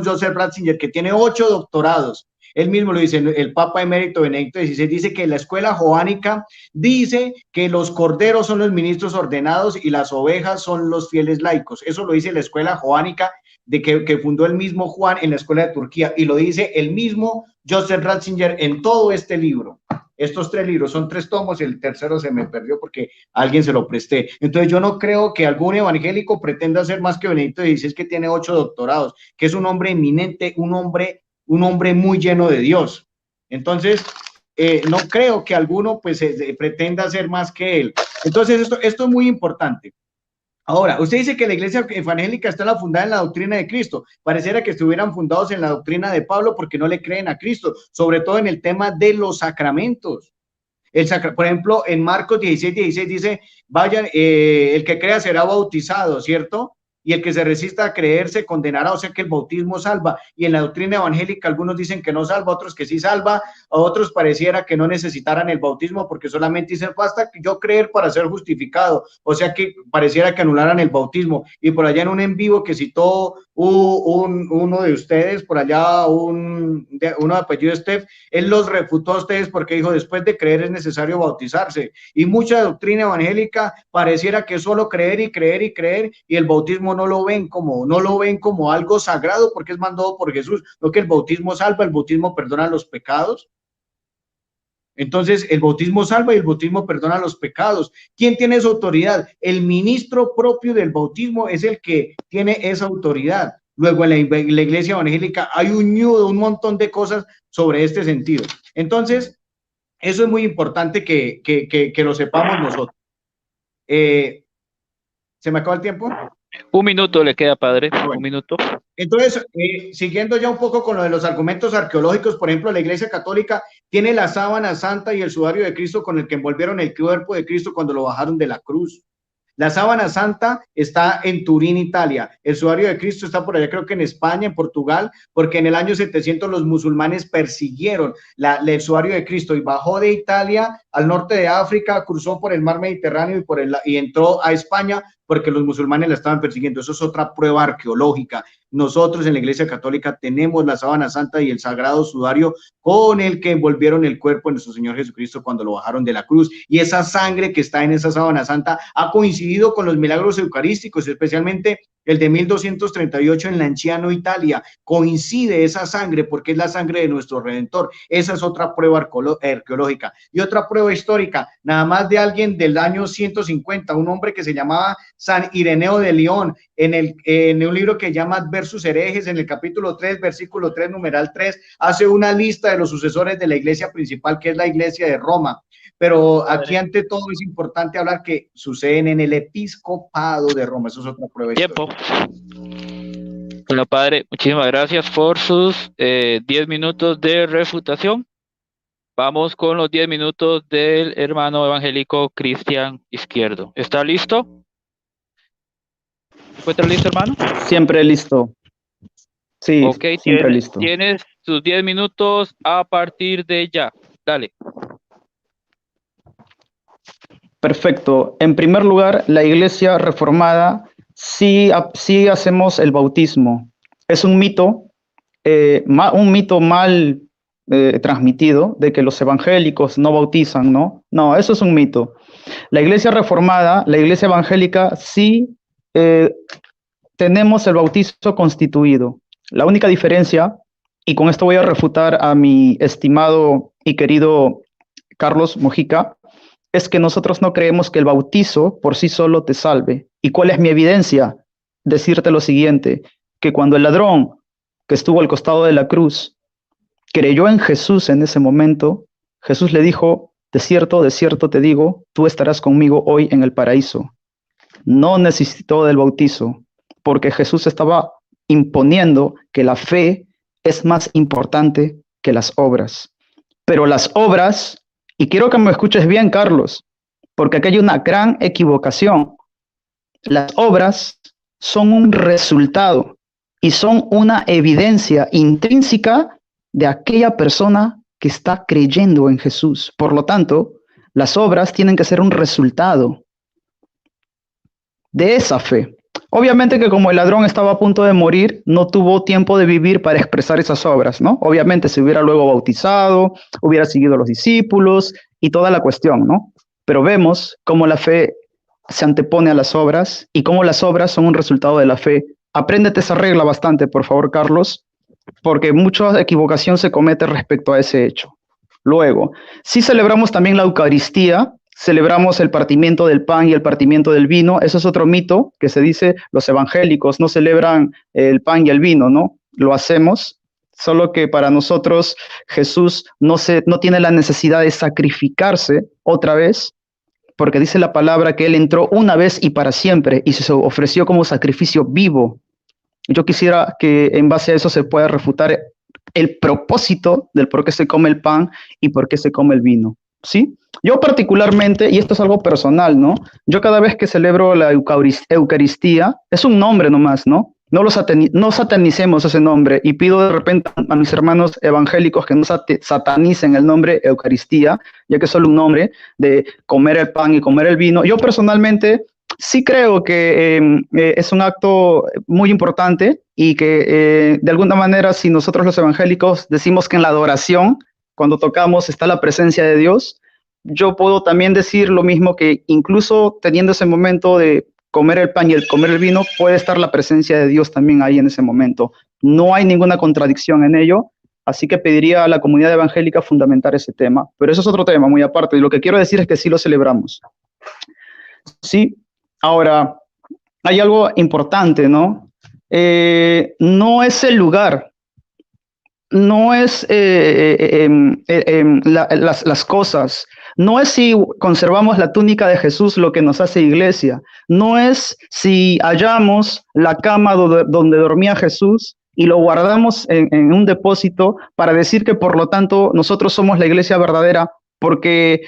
Joseph Ratzinger, que tiene 8 doctorados. Él mismo lo dice, el Papa Emérito Benedicto XVI dice que la escuela joánica dice que los corderos son los ministros ordenados y las ovejas son los fieles laicos. Eso lo dice la escuela joánica que fundó el mismo Juan en la escuela de Turquía, y lo dice el mismo Joseph Ratzinger en todo este libro. Estos 3 libros son 3 tomos, el tercero se me perdió porque a alguien se lo presté. Entonces yo no creo que algún evangélico pretenda ser más que Benedicto XVI, que tiene 8 doctorados, que es un hombre eminente, un hombre muy lleno de Dios. Entonces, no creo que alguno pues pretenda ser más que él. Entonces esto es muy importante. Ahora, usted dice que la iglesia evangélica está fundada en la doctrina de Cristo. Pareciera que estuvieran fundados en la doctrina de Pablo porque no le creen a Cristo, sobre todo en el tema de los sacramentos. Por ejemplo, en Marcos 16 dice, vayan, el que crea será bautizado, ¿cierto? Y el que se resista a creer se condenará, o sea que el bautismo salva. Y en la doctrina evangélica algunos dicen que no salva, otros que sí salva, a otros pareciera que no necesitaran el bautismo porque solamente dicen, basta yo creer para ser justificado, o sea que pareciera que anularan el bautismo. Y por allá en un en vivo que citó uno de ustedes, por allá uno de apellido Steph, él los refutó a ustedes porque dijo, después de creer es necesario bautizarse. Y mucha doctrina evangélica pareciera que solo creer y creer y creer, y el bautismo no lo ven como algo sagrado porque es mandado por Jesús, no que el bautismo salva, el bautismo perdona los pecados. Entonces, el bautismo salva y el bautismo perdona los pecados. ¿Quién tiene esa autoridad? El ministro propio del bautismo es el que tiene esa autoridad. Luego, en la iglesia evangélica hay un montón de cosas sobre este sentido. Entonces, eso es muy importante que lo sepamos nosotros. ¿Se me acaba el tiempo? Un minuto le queda, padre. Bueno. Un minuto. Entonces, siguiendo ya un poco con lo de los argumentos arqueológicos, por ejemplo, la Iglesia Católica tiene la sábana santa y el sudario de Cristo con el que envolvieron el cuerpo de Cristo cuando lo bajaron de la cruz. La sábana santa está en Turín, Italia. El sudario de Cristo está por allá, creo que en España, en Portugal, porque en el año 700 los musulmanes persiguieron el sudario de Cristo y bajó de Italia al norte de África, cruzó por el mar Mediterráneo y entró a España porque los musulmanes la estaban persiguiendo. Eso es otra prueba arqueológica. Nosotros en la Iglesia Católica tenemos la sábana santa y el sagrado sudario con el que envolvieron el cuerpo de nuestro Señor Jesucristo cuando lo bajaron de la cruz. Y esa sangre que está en esa sábana santa ha coincidido con los milagros eucarísticos, especialmente el de 1238 en Lanciano, Italia. Coincide esa sangre porque es la sangre de nuestro Redentor. Esa es otra prueba arqueológica. Y otra prueba histórica, nada más de alguien del año 150, un hombre que se llamaba San Ireneo de León, en un libro que llama Adversus Herejes, en el capítulo 3, versículo 3, numeral 3, hace una lista de los sucesores de la iglesia principal, que es la iglesia de Roma. Pero aquí ante todo es importante hablar que suceden en el episcopado de Roma. Eso es otra prueba histórica. Bueno, padre, muchísimas gracias por sus 10 minutos de refutación. Vamos con los 10 minutos del hermano evangélico Cristian Izquierdo. ¿Está listo? ¿Se encuentra listo, hermano? Siempre listo. Sí, okay, siempre listo. Tienes tus 10 minutos a partir de ya. Dale. Perfecto. En primer lugar, la Iglesia Reformada sí hacemos el bautismo. Es un mito mal transmitido de que los evangélicos no bautizan, ¿no? No, eso es un mito. La Iglesia Reformada, la Iglesia Evangélica, sí tenemos el bautizo constituido. La única diferencia, y con esto voy a refutar a mi estimado y querido Carlos Mojica, es que nosotros no creemos que el bautizo por sí solo te salve. ¿Y cuál es mi evidencia? Decirte lo siguiente, que cuando el ladrón que estuvo al costado de la cruz creyó en Jesús en ese momento, Jesús le dijo, de cierto te digo, tú estarás conmigo hoy en el paraíso. No necesitó del bautizo, porque Jesús estaba imponiendo que la fe es más importante que las obras. Pero las obras, y quiero que me escuches bien, Carlos, porque aquí hay una gran equivocación. Las obras son un resultado y son una evidencia intrínseca de aquella persona que está creyendo en Jesús. Por lo tanto, las obras tienen que ser un resultado de esa fe. Obviamente que como el ladrón estaba a punto de morir, no tuvo tiempo de vivir para expresar esas obras, ¿no? Obviamente se hubiera luego bautizado, hubiera seguido a los discípulos y toda la cuestión, ¿no? Pero vemos cómo la fe se antepone a las obras y cómo las obras son un resultado de la fe. Apréndete esa regla bastante, por favor, Carlos, porque mucha equivocación se comete respecto a ese hecho. Luego, si celebramos también la Eucaristía, celebramos el partimiento del pan y el partimiento del vino. Eso es otro mito que se dice, los evangélicos no celebran el pan y el vino, ¿no? Lo hacemos, solo que para nosotros Jesús no tiene la necesidad de sacrificarse otra vez, porque dice la palabra que Él entró una vez y para siempre y se ofreció como sacrificio vivo. Yo quisiera que en base a eso se pueda refutar el propósito del por qué se come el pan y por qué se come el vino, ¿sí? Yo particularmente, y esto es algo personal, ¿no? Yo cada vez que celebro la Eucaristía, es un nombre nomás, ¿no? No satanicemos ese nombre y pido de repente a mis hermanos evangélicos que no satanicen el nombre Eucaristía, ya que es solo un nombre de comer el pan y comer el vino. Yo personalmente sí creo que es un acto muy importante y que de alguna manera si nosotros los evangélicos decimos que en la adoración, cuando tocamos, está la presencia de Dios, yo puedo también decir lo mismo, que incluso teniendo ese momento de comer el pan y el comer el vino, puede estar la presencia de Dios también ahí en ese momento. No hay ninguna contradicción en ello, así que pediría a la comunidad evangélica fundamentar ese tema. Pero eso es otro tema muy aparte, y lo que quiero decir es que sí lo celebramos. Sí, ahora, hay algo importante, ¿no? No es el lugar, no es las cosas, no es si conservamos la túnica de Jesús lo que nos hace iglesia, no es si hallamos la cama donde dormía Jesús y lo guardamos en un depósito para decir que por lo tanto nosotros somos la iglesia verdadera porque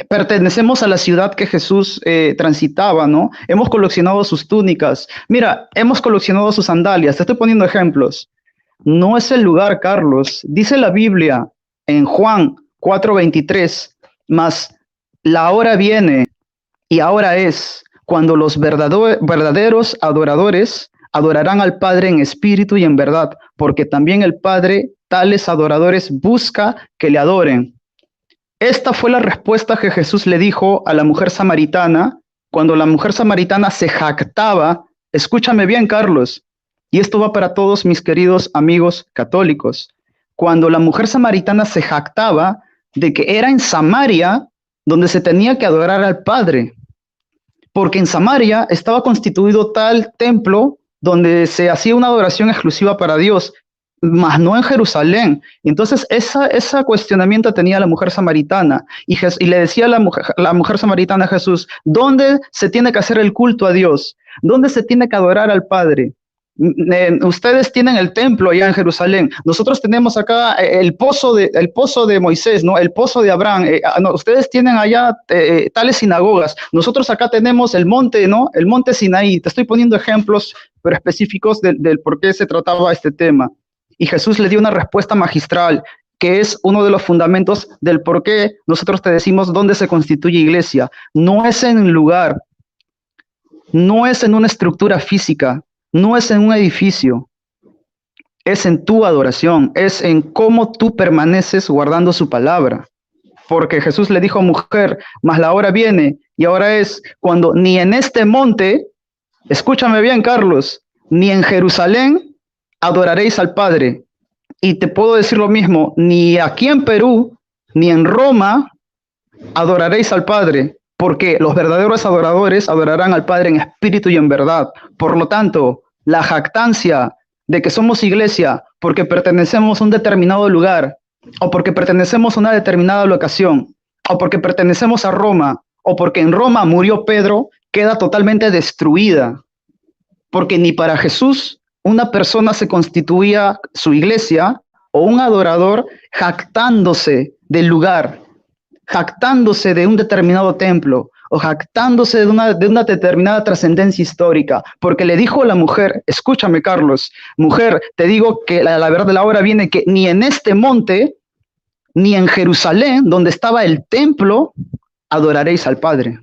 pertenecemos a la ciudad que Jesús transitaba, ¿no? Hemos coleccionado sus túnicas, mira, hemos coleccionado sus sandalias, te estoy poniendo ejemplos. No es el lugar, Carlos. Dice la Biblia en Juan 4:23, mas la hora viene y ahora es cuando los verdaderos adoradores adorarán al Padre en espíritu y en verdad, porque también el Padre tales adoradores busca que le adoren. Esta fue la respuesta que Jesús le dijo a la mujer samaritana cuando la mujer samaritana se jactaba. Escúchame bien, Carlos. Y esto va para todos mis queridos amigos católicos. Cuando la mujer samaritana se jactaba de que era en Samaria donde se tenía que adorar al Padre, porque en Samaria estaba constituido tal templo donde se hacía una adoración exclusiva para Dios, mas no en Jerusalén. Entonces, ese cuestionamiento tenía la mujer samaritana y le decía a la mujer samaritana a Jesús, ¿dónde se tiene que hacer el culto a Dios? ¿Dónde se tiene que adorar al Padre? Ustedes tienen el templo allá en Jerusalén, nosotros tenemos acá el pozo de Moisés, ¿no? El pozo de Abraham, no, ustedes tienen allá tales sinagogas, nosotros acá tenemos el monte, ¿no? El monte Sinaí. Te estoy poniendo ejemplos pero específicos del por qué se trataba este tema. Y Jesús le dio una respuesta magistral, que es uno de los fundamentos del por qué nosotros te decimos dónde se constituye iglesia. No es en un lugar, no es en una estructura física, no es en un edificio, es en tu adoración, es en cómo tú permaneces guardando su palabra. Porque Jesús le dijo, mujer, mas la hora viene y ahora es cuando ni en este monte, escúchame bien, Carlos, ni en Jerusalén adoraréis al Padre. Y te puedo decir lo mismo, ni aquí en Perú, ni en Roma adoraréis al Padre. Porque los verdaderos adoradores adorarán al Padre en espíritu y en verdad. Por lo tanto, la jactancia de que somos iglesia porque pertenecemos a un determinado lugar o porque pertenecemos a una determinada locación o porque pertenecemos a Roma, o porque en Roma murió Pedro, queda totalmente destruida. Porque ni para Jesús una persona se constituía su iglesia o un adorador jactándose del lugar, jactándose de un determinado templo o jactándose de una determinada trascendencia histórica, porque le dijo a la mujer, escúchame Carlos, mujer, te digo que la verdad de la hora viene que ni en este monte, ni en Jerusalén, donde estaba el templo, adoraréis al Padre.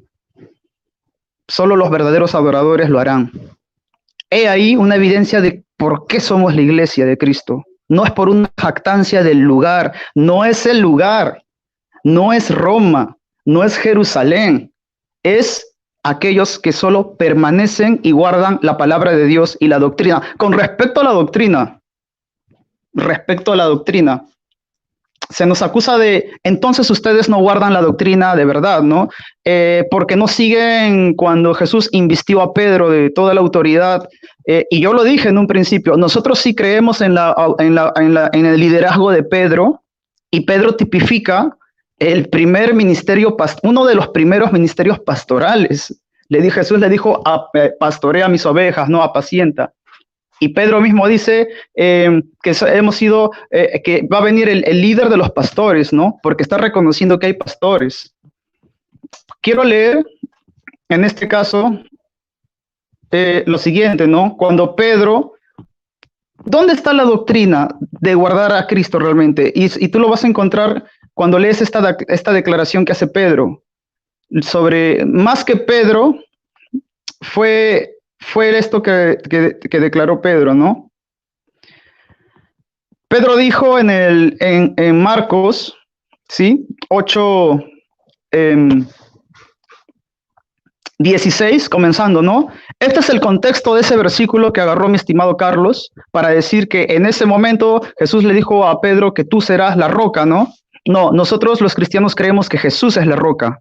Solo los verdaderos adoradores lo harán. He ahí una evidencia de por qué somos la iglesia de Cristo. No es por una jactancia del lugar, no es el lugar, no es Roma, no es Jerusalén, es aquellos que solo permanecen y guardan la palabra de Dios y la doctrina. Con respecto a la doctrina, se nos acusa de, entonces ustedes no guardan la doctrina de verdad, ¿no? Porque no siguen cuando Jesús invistió a Pedro de toda la autoridad. Y yo lo dije en un principio, nosotros sí creemos en el liderazgo de Pedro, y Pedro tipifica el primer ministerio, uno de los primeros ministerios pastorales. Jesús le dijo, pastorea mis ovejas, no apacienta. Y Pedro mismo dice que hemos sido, que va a venir el líder de los pastores, ¿no? Porque está reconociendo que hay pastores. Quiero leer, en este caso, lo siguiente, ¿no? Cuando Pedro, ¿dónde está la doctrina de guardar a Cristo realmente? Y tú lo vas a encontrar cuando lees esta declaración que hace Pedro. Sobre, más que Pedro, fue esto que declaró Pedro, ¿no? Pedro dijo en Marcos, ¿sí? 8, 16, comenzando, ¿no? Este es el contexto de ese versículo que agarró mi estimado Carlos para decir que en ese momento Jesús le dijo a Pedro que tú serás la roca, ¿no? No, nosotros los cristianos creemos que Jesús es la roca.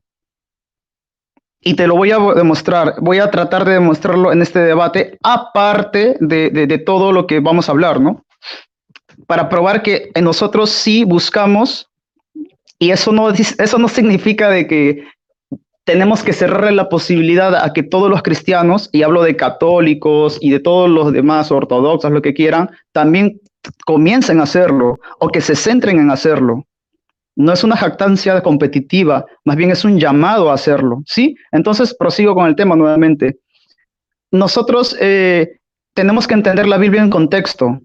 Y te lo voy a demostrar, voy a tratar de demostrarlo en este debate, aparte de todo lo que vamos a hablar, ¿no? Para probar que en nosotros sí buscamos, y eso no significa de que tenemos que cerrarle la posibilidad a que todos los cristianos, y hablo de católicos y de todos los demás ortodoxos, lo que quieran, también comiencen a hacerlo, o que se centren en hacerlo. No es una jactancia competitiva, más bien es un llamado a hacerlo, ¿sí? Entonces prosigo con el tema nuevamente. Nosotros tenemos que entender la Biblia en contexto,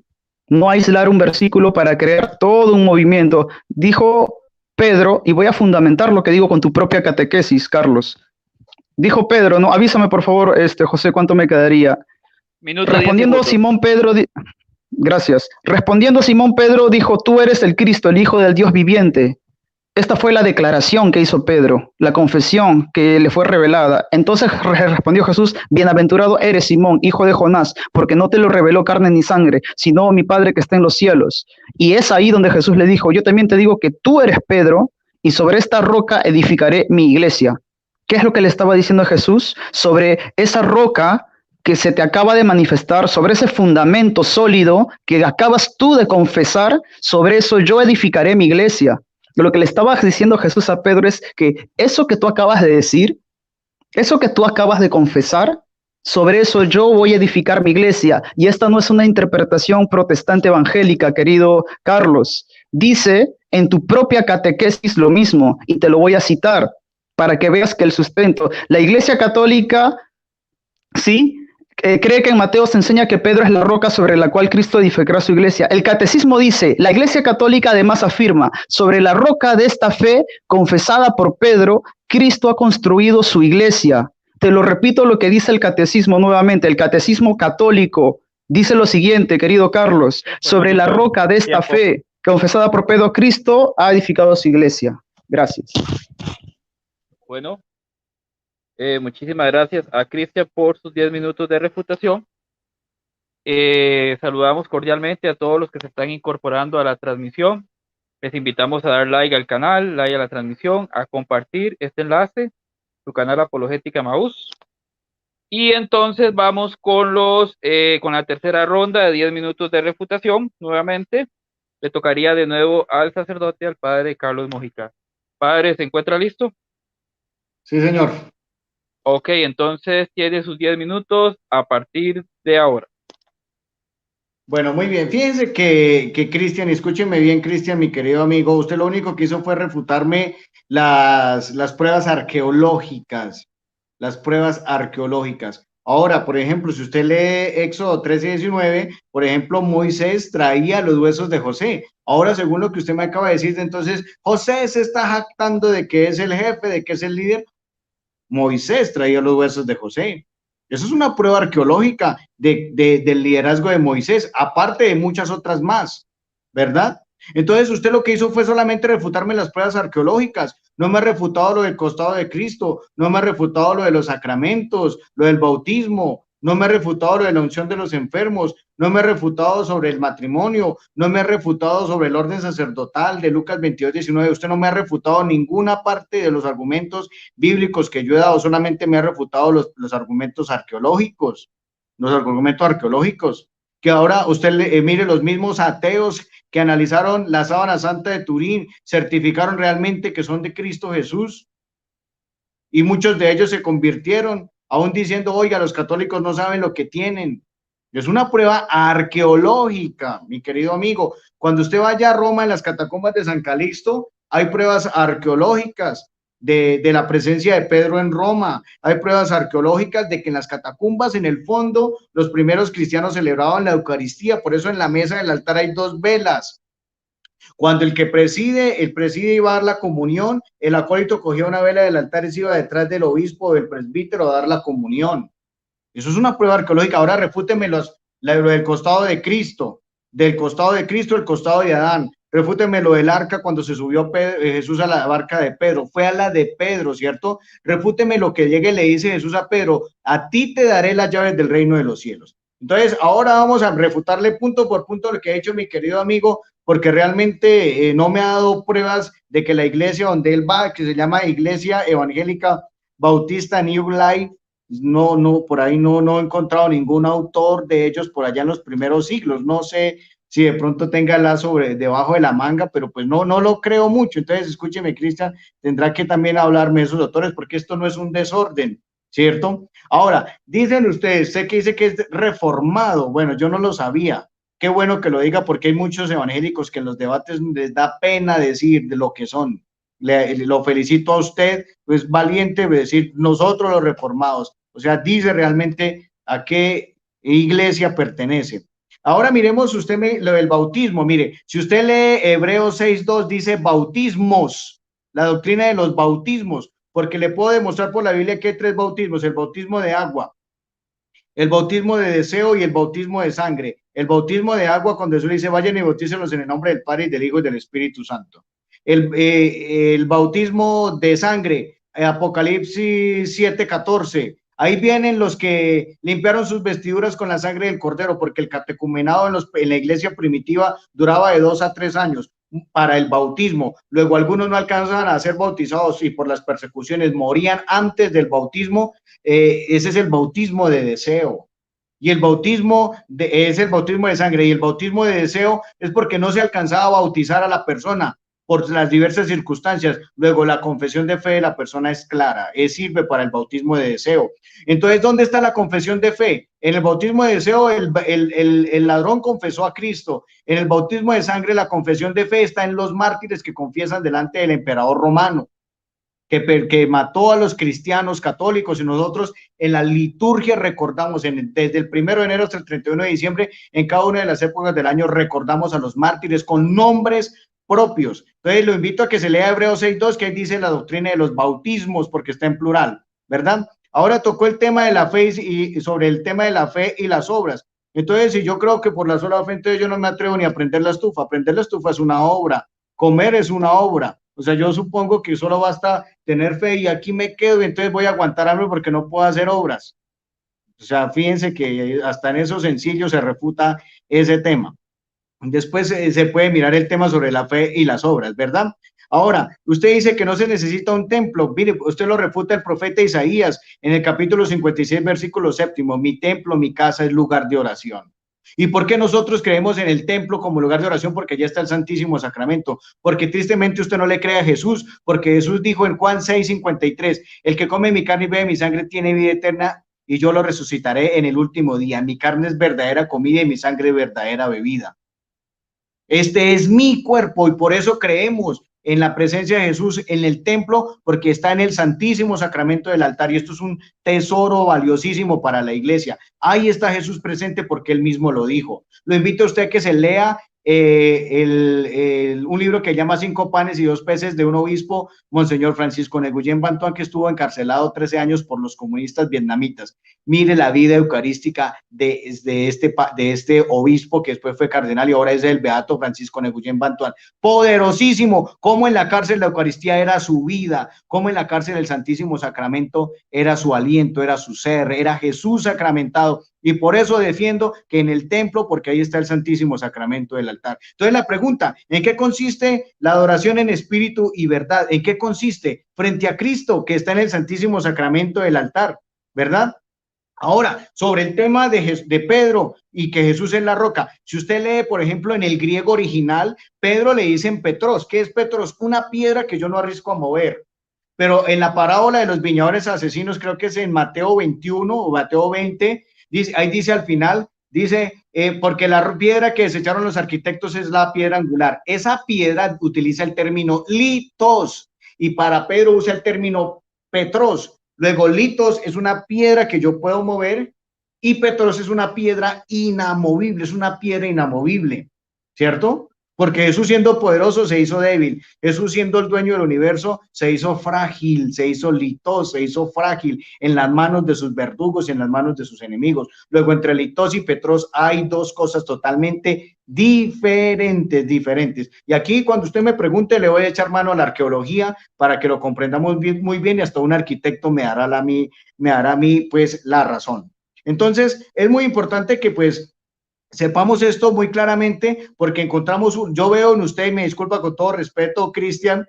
no aislar un versículo para crear todo un movimiento. Dijo Pedro, y voy a fundamentar lo que digo con tu propia catequesis, Carlos. Dijo Pedro, no, avísame por favor, José, ¿cuánto me quedaría? Respondiendo Simón Pedro, gracias. Respondiendo Simón Pedro dijo, tú eres el Cristo, el Hijo del Dios viviente. Esta fue la declaración que hizo Pedro, la confesión que le fue revelada. Entonces respondió Jesús, bienaventurado eres Simón, hijo de Jonás, porque no te lo reveló carne ni sangre, sino mi Padre que está en los cielos. Y es ahí donde Jesús le dijo, yo también te digo que tú eres Pedro, y sobre esta roca edificaré mi iglesia. ¿Qué es lo que le estaba diciendo a Jesús? Sobre esa roca que se te acaba de manifestar, sobre ese fundamento sólido que acabas tú de confesar, sobre eso yo edificaré mi iglesia. Lo que le estaba diciendo Jesús a Pedro es que eso que tú acabas de decir, eso que tú acabas de confesar, sobre eso yo voy a edificar mi iglesia. Y esta no es una interpretación protestante evangélica, querido Carlos. Dice en tu propia catequesis lo mismo, y te lo voy a citar para que veas que el sustento. La Iglesia Católica, sí, cree que en Mateo se enseña que Pedro es la roca sobre la cual Cristo edificará su iglesia. El catecismo dice, la Iglesia Católica además afirma, sobre la roca de esta fe confesada por Pedro, Cristo ha construido su iglesia. Te lo repito lo que dice el catecismo nuevamente. El catecismo católico dice lo siguiente, querido Carlos, sobre la roca de esta fe confesada por Pedro, Cristo ha edificado su iglesia. Gracias. Bueno. Muchísimas gracias a Cristian por sus 10 minutos de refutación. Saludamos cordialmente a todos los que se están incorporando a la transmisión. Les invitamos a dar like al canal, like a la transmisión, a compartir este enlace, su canal Apologética Emaús. Y entonces vamos con la tercera ronda de 10 minutos de refutación. Nuevamente, le tocaría de nuevo al sacerdote, al padre Carlos Mojica. Padre, ¿se encuentra listo? Sí, señor. Ok, entonces tiene sus 10 minutos a partir de ahora. Bueno, muy bien. Fíjense que Cristian, escúcheme bien, Cristian, mi querido amigo, usted lo único que hizo fue refutarme las pruebas arqueológicas, las pruebas arqueológicas. Ahora, por ejemplo, si usted lee Éxodo 13:19, por ejemplo, Moisés traía los huesos de José. Ahora, según lo que usted me acaba de decir, entonces José se está jactando de que es el jefe, de que es el líder. Moisés traía los huesos de José. Eso es una prueba arqueológica del liderazgo de Moisés, aparte de muchas otras más, ¿verdad? Entonces usted lo que hizo fue solamente refutarme las pruebas arqueológicas. No me ha refutado lo del costado de Cristo, no me ha refutado lo de los sacramentos, lo del bautismo, no me ha refutado lo de la unción de los enfermos, no me ha refutado sobre el matrimonio, no me ha refutado sobre el orden sacerdotal de Lucas 22:19. Usted no me ha refutado ninguna parte de los argumentos bíblicos que yo he dado, solamente me ha refutado los argumentos arqueológicos, que ahora usted mire, los mismos ateos que analizaron la sábana santa de Turín, certificaron realmente que son de Cristo Jesús, y muchos de ellos se convirtieron, aún diciendo, oiga, los católicos no saben lo que tienen. Es una prueba arqueológica, mi querido amigo. Cuando usted vaya a Roma, en las catacumbas de San Calixto, hay pruebas arqueológicas de la presencia de Pedro en Roma. Hay pruebas arqueológicas de que en las catacumbas, en el fondo, los primeros cristianos celebraban la Eucaristía. Por eso en la mesa del altar hay dos velas. Cuando el preside iba a dar la comunión, el acólito cogía una vela del altar y se iba detrás del obispo o del presbítero a dar la comunión. Eso es una prueba arqueológica. Ahora refúteme lo del costado de Cristo, el costado de Adán. Refúteme lo del arca cuando se subió Jesús a la barca de Pedro. Fue a la de Pedro, ¿cierto? Refúteme lo que llegue y le dice Jesús a Pedro, a ti te daré las llaves del reino de los cielos. Entonces, ahora vamos a refutarle punto por punto lo que ha hecho mi querido amigo, porque realmente no me ha dado pruebas de que la iglesia donde él va, que se llama Iglesia Evangélica Bautista New Life, no, por ahí no he encontrado ningún autor de ellos por allá en los primeros siglos. No sé si de pronto tenga la debajo de la manga, pero pues no lo creo mucho. Entonces, escúcheme, Cristian, tendrá que también hablarme de esos autores, porque esto no es un desorden, ¿cierto? Ahora, dicen ustedes, sé que dice que es reformado. Bueno, yo no lo sabía. Qué bueno que lo diga, porque hay muchos evangélicos que en los debates les da pena decir de lo que son. Lo felicito a usted, pues valiente decir nosotros los reformados. O sea, dice realmente a qué iglesia pertenece. Ahora miremos usted lo del bautismo. Mire, si usted lee Hebreos 6:2, dice bautismos, la doctrina de los bautismos, porque le puedo demostrar por la Biblia que hay tres bautismos: el bautismo de agua, el bautismo de deseo y el bautismo de sangre. El bautismo de agua, cuando Jesús dice, vayan y bautícenlos en el nombre del Padre y del Hijo y del Espíritu Santo. El bautismo de sangre, Apocalipsis 7:14. Ahí vienen los que limpiaron sus vestiduras con la sangre del cordero, porque el catecumenado en la iglesia primitiva duraba de 2 a 3 años para el bautismo. Luego algunos no alcanzaban a ser bautizados y por las persecuciones morían antes del bautismo. Ese es el bautismo de deseo. Y el bautismo es el bautismo de sangre, y el bautismo de deseo es porque no se alcanzaba a bautizar a la persona por las diversas circunstancias. Luego la confesión de fe de la persona es clara, sirve para el bautismo de deseo. Entonces, ¿dónde está la confesión de fe? En el bautismo de deseo el ladrón confesó a Cristo. En el bautismo de sangre la confesión de fe está en los mártires que confiesan delante del emperador romano, que mató a los cristianos católicos, y nosotros en la liturgia recordamos desde el 1 de enero hasta el 31 de diciembre, en cada una de las épocas del año recordamos a los mártires con nombres propios. Entonces lo invito a que se lea Hebreos 6:2, que ahí dice la doctrina de los bautismos, porque está en plural, ¿verdad? Ahora tocó el tema de la fe y sobre el tema de la fe y las obras. Entonces, si yo creo que por la sola fe, entonces yo no me atrevo ni a prender la estufa. Prender la estufa es una obra, comer es una obra. O sea, yo supongo que solo basta tener fe y aquí me quedo y entonces voy a aguantar hambre porque no puedo hacer obras. O sea, fíjense que hasta en eso sencillo se refuta ese tema. Después se puede mirar el tema sobre la fe y las obras, ¿verdad? Ahora, usted dice que no se necesita un templo. Mire, usted lo refuta el profeta Isaías en el capítulo 56, versículo 7. Mi templo, mi casa es lugar de oración. ¿Y por qué nosotros creemos en el templo como lugar de oración? Porque allá está el Santísimo Sacramento. Porque tristemente usted no le cree a Jesús, porque Jesús dijo en Juan 6:53, el que come mi carne y bebe mi sangre tiene vida eterna y yo lo resucitaré en el último día. Mi carne es verdadera comida y mi sangre verdadera bebida. Este es mi cuerpo y por eso creemos en la presencia de Jesús en el templo, porque está en el Santísimo Sacramento del altar y esto es un tesoro valiosísimo para la iglesia. Ahí está Jesús presente porque él mismo lo dijo. Lo invito a usted a que se lea un libro que llama 5 panes y 2 peces de un obispo, Monseñor Francisco Nguyen Van Thuan, que estuvo encarcelado 13 años por los comunistas vietnamitas. Mire la vida eucarística de este obispo que después fue cardenal y ahora es el beato Francisco Nguyen Van Thuan. Poderosísimo, como en la cárcel la Eucaristía era su vida, como en la cárcel el Santísimo Sacramento era su aliento, era su ser, era Jesús sacramentado. Y por eso defiendo que en el templo, porque ahí está el Santísimo Sacramento del altar. Entonces la pregunta, ¿en qué consiste la adoración en espíritu y verdad? ¿En qué consiste? Frente a Cristo, que está en el Santísimo Sacramento del altar, ¿verdad? Ahora, sobre el tema de Pedro y que Jesús es la roca, si usted lee, por ejemplo, en el griego original, Pedro le dicen Petros. ¿Qué es Petros? Una piedra que yo no arriesgo a mover. Pero en la parábola de los viñadores asesinos, creo que es en Mateo 21 o Mateo 20, dice, ahí dice al final, dice, porque la piedra que desecharon los arquitectos es la piedra angular. Esa piedra utiliza el término litos y para Pedro usa el término petros. Luego litos es una piedra que yo puedo mover y petros es una piedra inamovible, es una piedra inamovible, ¿cierto? Porque Jesús siendo poderoso se hizo débil, Jesús siendo el dueño del universo se hizo frágil, se hizo litos, se hizo frágil en las manos de sus verdugos y en las manos de sus enemigos. Luego entre litos y petros hay dos cosas totalmente diferentes. Y aquí cuando usted me pregunte le voy a echar mano a la arqueología para que lo comprendamos muy bien y hasta un arquitecto me dará a mí pues la razón. Entonces es muy importante que pues sepamos esto muy claramente porque encontramos, yo veo en usted, y me disculpa con todo respeto, Cristian,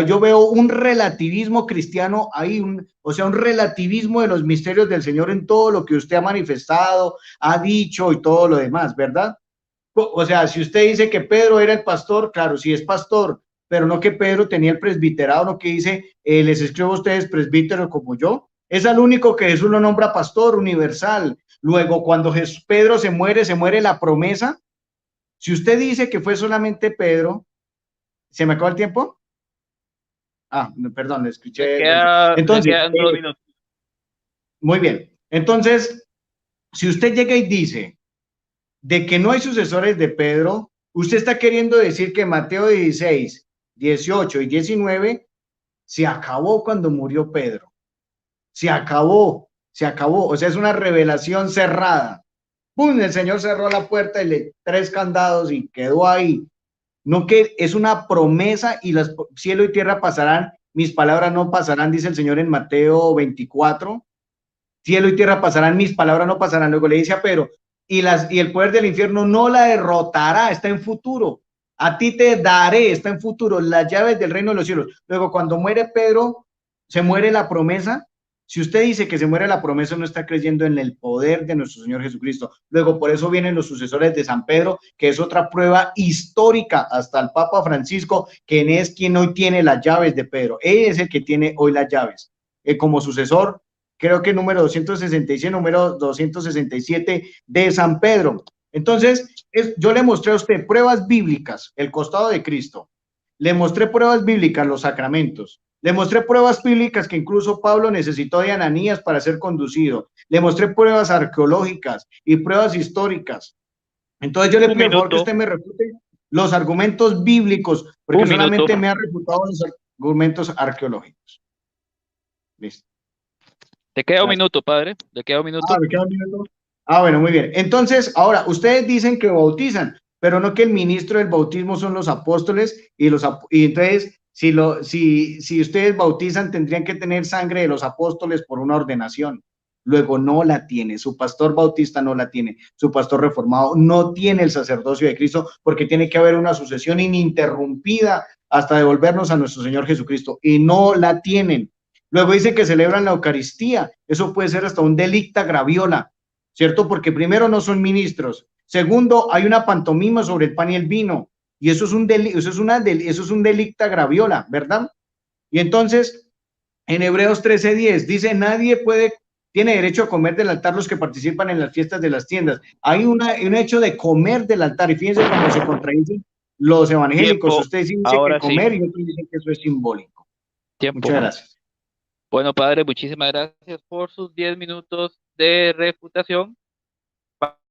yo veo un relativismo cristiano ahí, o sea, un relativismo de los misterios del Señor en todo lo que usted ha manifestado, ha dicho y todo lo demás, ¿verdad? O sea, si usted dice que Pedro era el pastor, claro, sí es pastor, pero no que Pedro tenía el presbiterado, no que dice, les escribo a ustedes presbítero como yo. Es al único que Jesús lo nombra pastor universal. Luego, cuando Pedro se muere la promesa. Si usted dice que fue solamente Pedro, ¿se me acabó el tiempo? Ah, perdón, le escuché. Entonces, muy bien. Entonces, si usted llega y dice de que no hay sucesores de Pedro, usted está queriendo decir que Mateo 16, 18 y 19 se acabó cuando murió Pedro. Se acabó. O sea, es una revelación cerrada. ¡Pum! El Señor cerró la puerta y le 3 candados y quedó ahí. No, que es una promesa y los cielo y tierra pasarán, mis palabras no pasarán, dice el Señor en Mateo 24. Cielo y tierra pasarán, mis palabras no pasarán. Luego le dice a Pedro, y el poder del infierno no la derrotará, está en futuro. A ti te daré, está en futuro, las llaves del reino de los cielos. Luego, cuando muere Pedro, se muere la promesa. Si usted dice que se muere la promesa, no está creyendo en el poder de nuestro Señor Jesucristo. Luego, por eso vienen los sucesores de San Pedro, que es otra prueba histórica, hasta el Papa Francisco, quien es quien hoy tiene las llaves de Pedro. Él es el que tiene hoy las llaves. Como sucesor, creo que número 266, número 267 de San Pedro. Entonces, yo le mostré a usted pruebas bíblicas, el costado de Cristo. Le mostré pruebas bíblicas, los sacramentos. Le mostré pruebas bíblicas que incluso Pablo necesitó de Ananías para ser conducido. Le mostré pruebas arqueológicas y pruebas históricas. Entonces yo le pido por favor que usted me refute los argumentos bíblicos, porque solamente me ha refutado los argumentos arqueológicos. Listo. Te queda un minuto, padre. Te queda un minuto. ¿Me queda un minuto? Bueno, muy bien. Entonces, ahora, ustedes dicen que bautizan, pero no que el ministro del bautismo son los apóstoles y entonces si ustedes bautizan tendrían que tener sangre de los apóstoles por una ordenación. Luego no la tiene, su pastor bautista no la tiene, su pastor reformado no tiene el sacerdocio de Cristo porque tiene que haber una sucesión ininterrumpida hasta devolvernos a nuestro Señor Jesucristo y no la tienen. Luego dice que celebran la Eucaristía, eso puede ser hasta un delicta graviola, ¿cierto? Porque primero no son ministros, Segundo, hay una pantomima sobre el pan y el vino, y eso es un delicta graviola, ¿verdad? Y entonces, en Hebreos 13:10 dice, nadie tiene derecho a comer del altar los que participan en las fiestas de las tiendas. Hay un hecho de comer del altar, y fíjense cómo se contradicen los evangélicos. Tiempo. Ustedes dicen que Ahora sí. comer y otros dicen que eso es simbólico. Tiempo. Muchas gracias. Bueno, padre, muchísimas gracias por sus 10 minutos de refutación.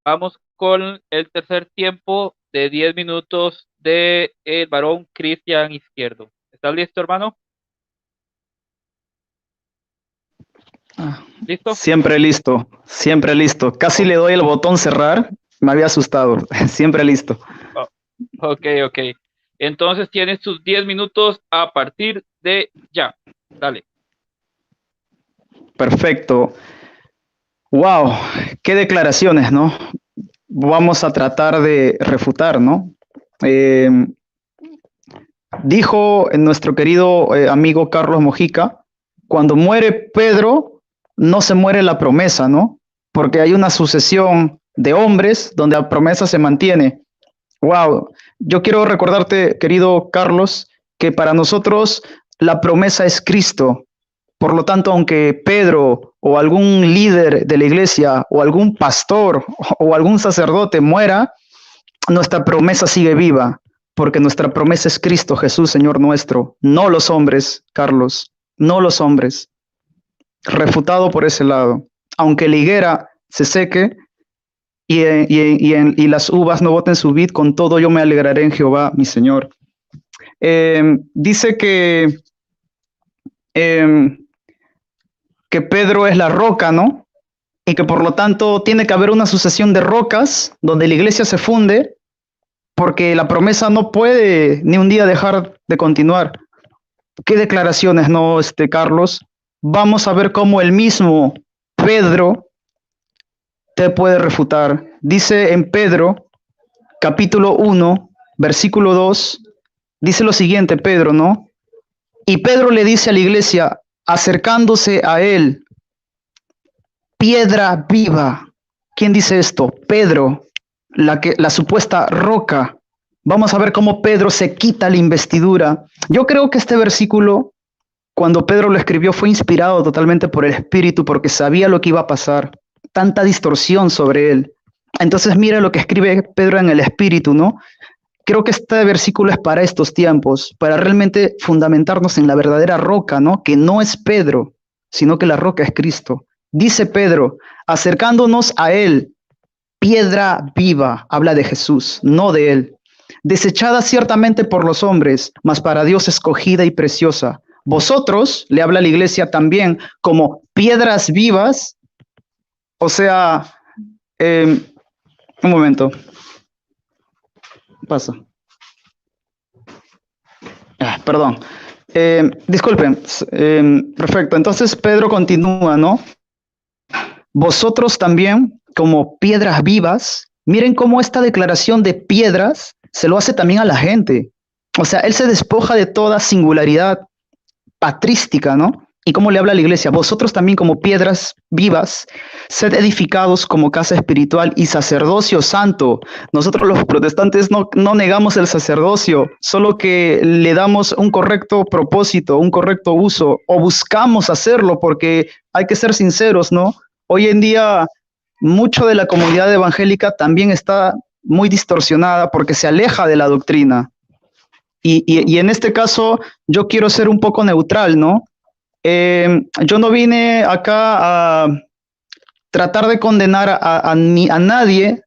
Vamos con el tercer tiempo de 10 minutos de el varón Cristian Izquierdo. ¿Estás listo, hermano? ¿Listo? Siempre listo, siempre listo. Casi le doy el botón cerrar, me había asustado. Siempre listo. Ok. Entonces tienes tus 10 minutos a partir de ya. Dale. Perfecto. Wow, qué declaraciones, ¿no? Vamos a tratar de refutar, ¿no? Dijo nuestro querido amigo Carlos Mojica, cuando muere Pedro, no se muere la promesa, ¿no? Porque hay una sucesión de hombres donde la promesa se mantiene. Wow, yo quiero recordarte, querido Carlos, que para nosotros la promesa es Cristo. Por lo tanto, aunque Pedro o algún líder de la iglesia o algún pastor o algún sacerdote muera, nuestra promesa sigue viva, porque nuestra promesa es Cristo Jesús, Señor nuestro, no los hombres, Carlos, no los hombres. Refutado por ese lado. Aunque la higuera se seque y las uvas no boten su vid, con todo yo me alegraré en Jehová, mi Señor. Dice que Pedro es la roca, ¿no? Y que por lo tanto tiene que haber una sucesión de rocas donde la iglesia se funde, porque la promesa no puede ni un día dejar de continuar. ¿Qué declaraciones, no, Carlos? Vamos a ver cómo el mismo Pedro te puede refutar. Dice en Pedro, capítulo 1, versículo 2, dice lo siguiente, Pedro, ¿no? Y Pedro le dice a la iglesia, acercándose a él, piedra viva. ¿Quién dice esto? Pedro, la supuesta roca. Vamos a ver cómo Pedro se quita la investidura. Yo creo que este versículo, cuando Pedro lo escribió, fue inspirado totalmente por el Espíritu, porque sabía lo que iba a pasar. Tanta distorsión sobre él. Entonces mira lo que escribe Pedro en el Espíritu, ¿no? Creo que este versículo es para estos tiempos, para realmente fundamentarnos en la verdadera roca, ¿no? Que no es Pedro, sino que la roca es Cristo. Dice Pedro, acercándonos a él, piedra viva, habla de Jesús, no de él. Desechada ciertamente por los hombres, mas para Dios escogida y preciosa. Vosotros, le habla a la iglesia también, como piedras vivas, o sea, un momento. Pasa. Perdón. Disculpen. Perfecto. Entonces Pedro continúa, ¿no? Vosotros también, como piedras vivas, miren cómo esta declaración de piedras se lo hace también a la gente. O sea, él se despoja de toda singularidad patrística, ¿no? Y cómo le habla a la iglesia, vosotros también como piedras vivas, sed edificados como casa espiritual y sacerdocio santo. Nosotros los protestantes no negamos el sacerdocio, solo que le damos un correcto propósito, un correcto uso, o buscamos hacerlo, porque hay que ser sinceros, ¿no? Hoy en día, mucho de la comunidad evangélica también está muy distorsionada porque se aleja de la doctrina. Y en este caso, yo quiero ser un poco neutral, ¿no? Yo no vine acá a tratar de condenar a nadie,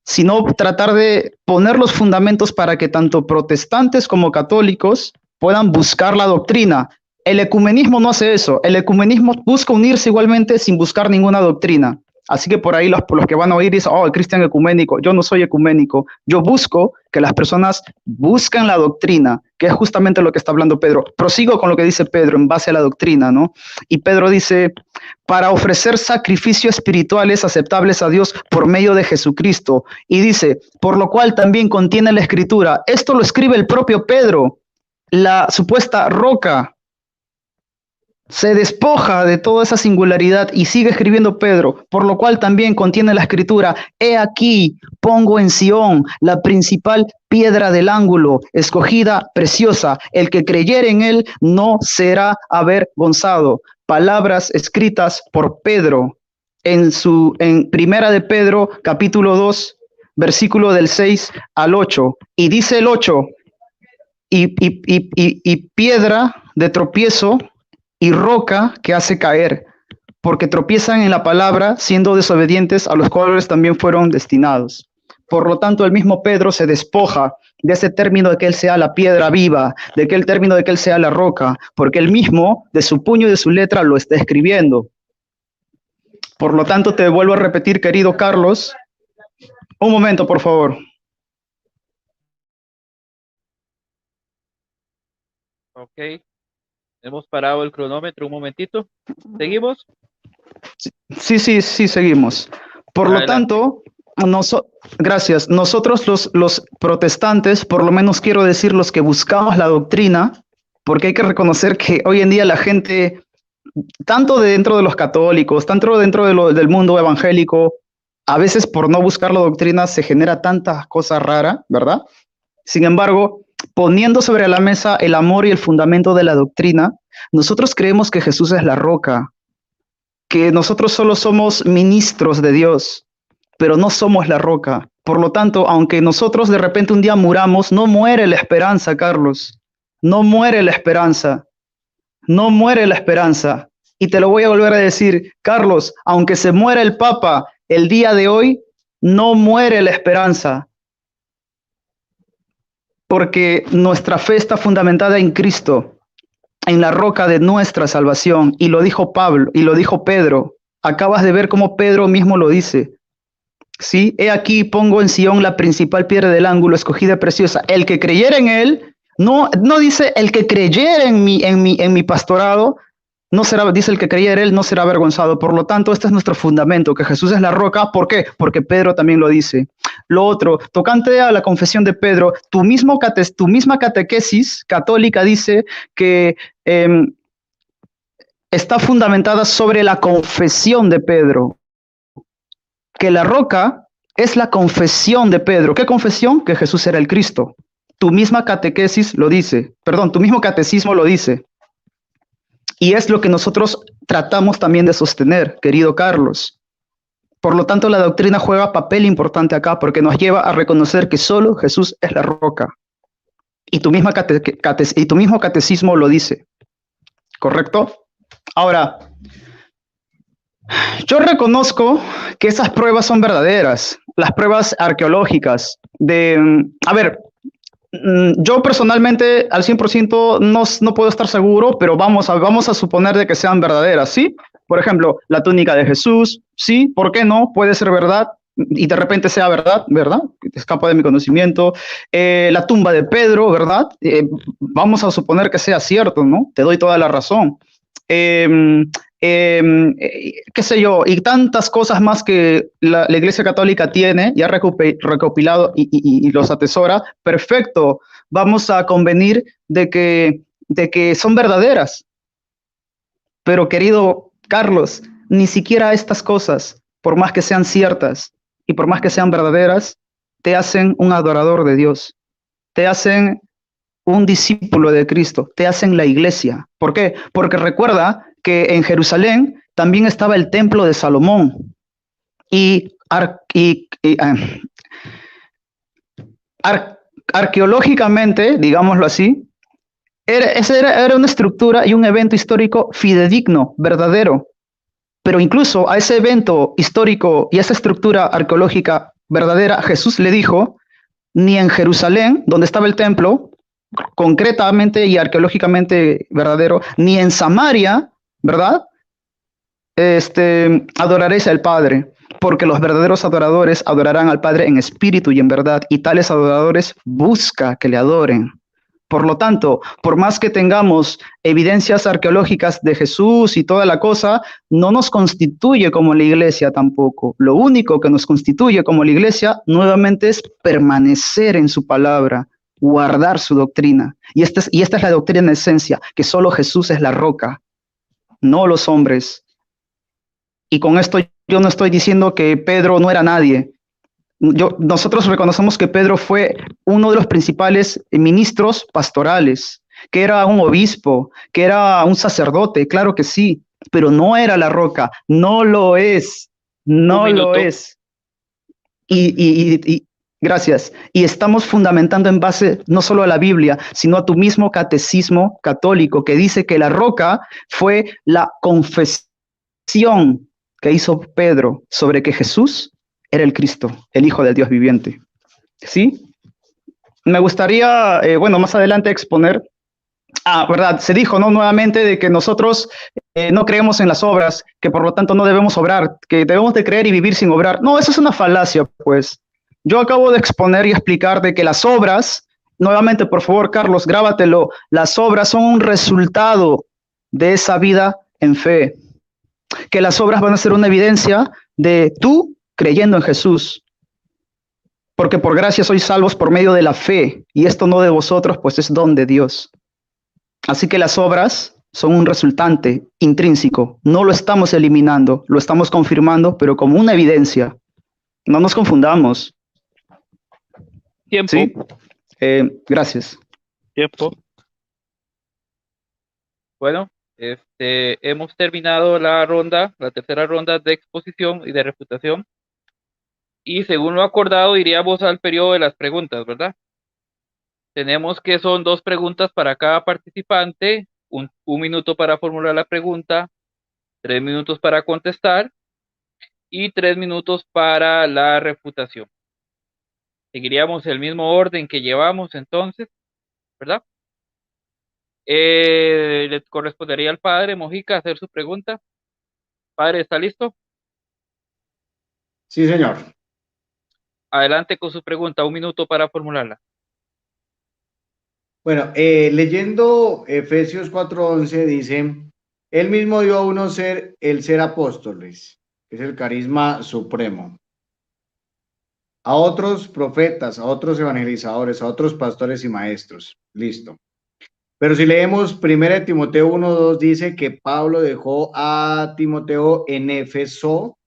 sino tratar de poner los fundamentos para que tanto protestantes como católicos puedan buscar la doctrina. El ecumenismo no hace eso. El ecumenismo busca unirse igualmente sin buscar ninguna doctrina. Así que por ahí los que van a oír dicen, oh, el cristiano ecuménico. Yo no soy ecuménico. Yo busco que las personas busquen la doctrina, que es justamente lo que está hablando Pedro. Prosigo con lo que dice Pedro en base a la doctrina, ¿no? Y Pedro dice, para ofrecer sacrificios espirituales aceptables a Dios por medio de Jesucristo. Y dice, por lo cual también contiene la Escritura. Esto lo escribe el propio Pedro, la supuesta roca. se despoja de toda esa singularidad y sigue escribiendo Pedro, por lo cual también contiene la escritura: he aquí, pongo en Sión la principal piedra del ángulo, escogida, preciosa, el que creyere en él no será avergonzado. Palabras escritas por Pedro en Primera de Pedro, capítulo 2, versículo del 6 al 8, y dice el 8, y piedra de tropiezo y roca que hace caer, porque tropiezan en la palabra, siendo desobedientes, a los cuales también fueron destinados. Por lo tanto, el mismo Pedro se despoja de ese término de que él sea la piedra viva, de que el término de que él sea la roca, porque él mismo, de su puño y de su letra, lo está escribiendo. Por lo tanto, te vuelvo a repetir, querido Carlos, un momento, por favor. Ok. Hemos parado el cronómetro un momentito. ¿Seguimos? Sí, seguimos. Por lo tanto, gracias. Nosotros los protestantes, por lo menos quiero decir los que buscamos la doctrina, porque hay que reconocer que hoy en día la gente, tanto dentro de los católicos, tanto dentro del mundo evangélico, a veces por no buscar la doctrina se genera tantas cosas raras, ¿verdad? Sin embargo, poniendo sobre la mesa el amor y el fundamento de la doctrina, nosotros creemos que Jesús es la roca, que nosotros solo somos ministros de Dios, pero no somos la roca. Por lo tanto, aunque nosotros de repente un día muramos, no muere la esperanza, Carlos. No muere la esperanza. No muere la esperanza. Y te lo voy a volver a decir, Carlos, aunque se muera el Papa el día de hoy, no muere la esperanza. Porque nuestra fe está fundamentada en Cristo, en la roca de nuestra salvación. Y lo dijo Pablo, y lo dijo Pedro. Acabas de ver cómo Pedro mismo lo dice. Sí, he aquí pongo en Sión la principal piedra del ángulo, escogida preciosa. El que creyera en él, no dice el que creyera en mi pastorado, no será, dice el que creyera en él no será avergonzado. Por lo tanto, este es nuestro fundamento, que Jesús es la roca. ¿Por qué? Porque Pedro también lo dice. Lo otro, tocante a la confesión de Pedro, tu misma catequesis católica dice que está fundamentada sobre la confesión de Pedro, que la roca es la confesión de Pedro. ¿Qué confesión? Que Jesús era el Cristo. Tu misma catequesis lo dice, perdón, tu mismo catecismo lo dice. Y es lo que nosotros tratamos también de sostener, querido Carlos. Por lo tanto, la doctrina juega papel importante acá porque nos lleva a reconocer que solo Jesús es la roca. Y tu mismo catecismo lo dice. ¿Correcto? Ahora, yo reconozco que esas pruebas son verdaderas, las pruebas arqueológicas. Yo personalmente al 100% no puedo estar seguro, pero vamos a suponer de que sean verdaderas, ¿sí? Por ejemplo, la túnica de Jesús, ¿sí? ¿Por qué no? Puede ser verdad y de repente sea verdad, ¿verdad? Escapa de mi conocimiento. La tumba de Pedro, ¿verdad? Vamos a suponer que sea cierto, ¿no? Te doy toda la razón. Qué sé yo, y tantas cosas más que la Iglesia Católica tiene y ha recopilado y los atesora. Perfecto, vamos a convenir de que son verdaderas. Pero querido Carlos, ni siquiera estas cosas, por más que sean ciertas y por más que sean verdaderas, te hacen un adorador de Dios, te hacen un discípulo de Cristo, te hacen la iglesia. ¿Por qué? Porque recuerda que en Jerusalén también estaba el templo de Salomón arqueológicamente, digámoslo así, era una estructura y un evento histórico fidedigno, verdadero. Pero incluso a ese evento histórico y a esa estructura arqueológica verdadera, Jesús le dijo, ni en Jerusalén, donde estaba el templo, concretamente y arqueológicamente verdadero, ni en Samaria, ¿verdad? Adoraréis al Padre, porque los verdaderos adoradores adorarán al Padre en espíritu y en verdad, y tales adoradores busca que le adoren. Por lo tanto, por más que tengamos evidencias arqueológicas de Jesús y toda la cosa, no nos constituye como la iglesia tampoco. Lo único que nos constituye como la iglesia nuevamente es permanecer en su palabra, guardar su doctrina. Y esta es la doctrina en esencia, que solo Jesús es la roca. no los hombres. Y con esto yo no estoy diciendo que Pedro no era nadie. Nosotros reconocemos que Pedro fue uno de los principales ministros pastorales, que era un obispo, que era un sacerdote, claro que sí, pero no era la roca, no lo es, no lo es. Y gracias. Y estamos fundamentando en base no solo a la Biblia, sino a tu mismo catecismo católico, que dice que la roca fue la confesión que hizo Pedro sobre que Jesús era el Cristo, el Hijo del Dios viviente. ¿Sí? Me gustaría, bueno, más adelante exponer, verdad, se dijo, ¿no? Nuevamente de que nosotros no creemos en las obras, que por lo tanto no debemos obrar, que debemos de creer y vivir sin obrar. No, eso es una falacia, pues. Yo acabo de exponer y explicar de que las obras, nuevamente, por favor, Carlos, grábatelo, las obras son un resultado de esa vida en fe, que las obras van a ser una evidencia de tú creyendo en Jesús, porque por gracia sois salvos por medio de la fe, y esto no de vosotros, pues es don de Dios. Así que las obras son un resultante intrínseco, no lo estamos eliminando, lo estamos confirmando, pero como una evidencia. No nos confundamos. Tiempo. ¿Sí? Gracias. Tiempo. Bueno, hemos terminado la tercera ronda de exposición y de refutación. Y según lo acordado, iríamos al periodo de las preguntas, ¿verdad? Tenemos que son 2 preguntas para cada participante, un minuto para formular la pregunta, 3 minutos para contestar y 3 minutos para la refutación. Seguiríamos el mismo orden que llevamos entonces, ¿verdad? Le correspondería al padre Mojica hacer su pregunta. Padre, ¿está listo? Sí, señor. Adelante con su pregunta, 1 minuto para formularla. Bueno, leyendo Efesios 4:11 dice, él mismo dio a uno el ser apóstoles, que es el carisma supremo, a otros profetas, a otros evangelizadores, a otros pastores y maestros. Listo. Pero si leemos 1 Timoteo 1:2 dice que Pablo dejó a Timoteo en Éfeso,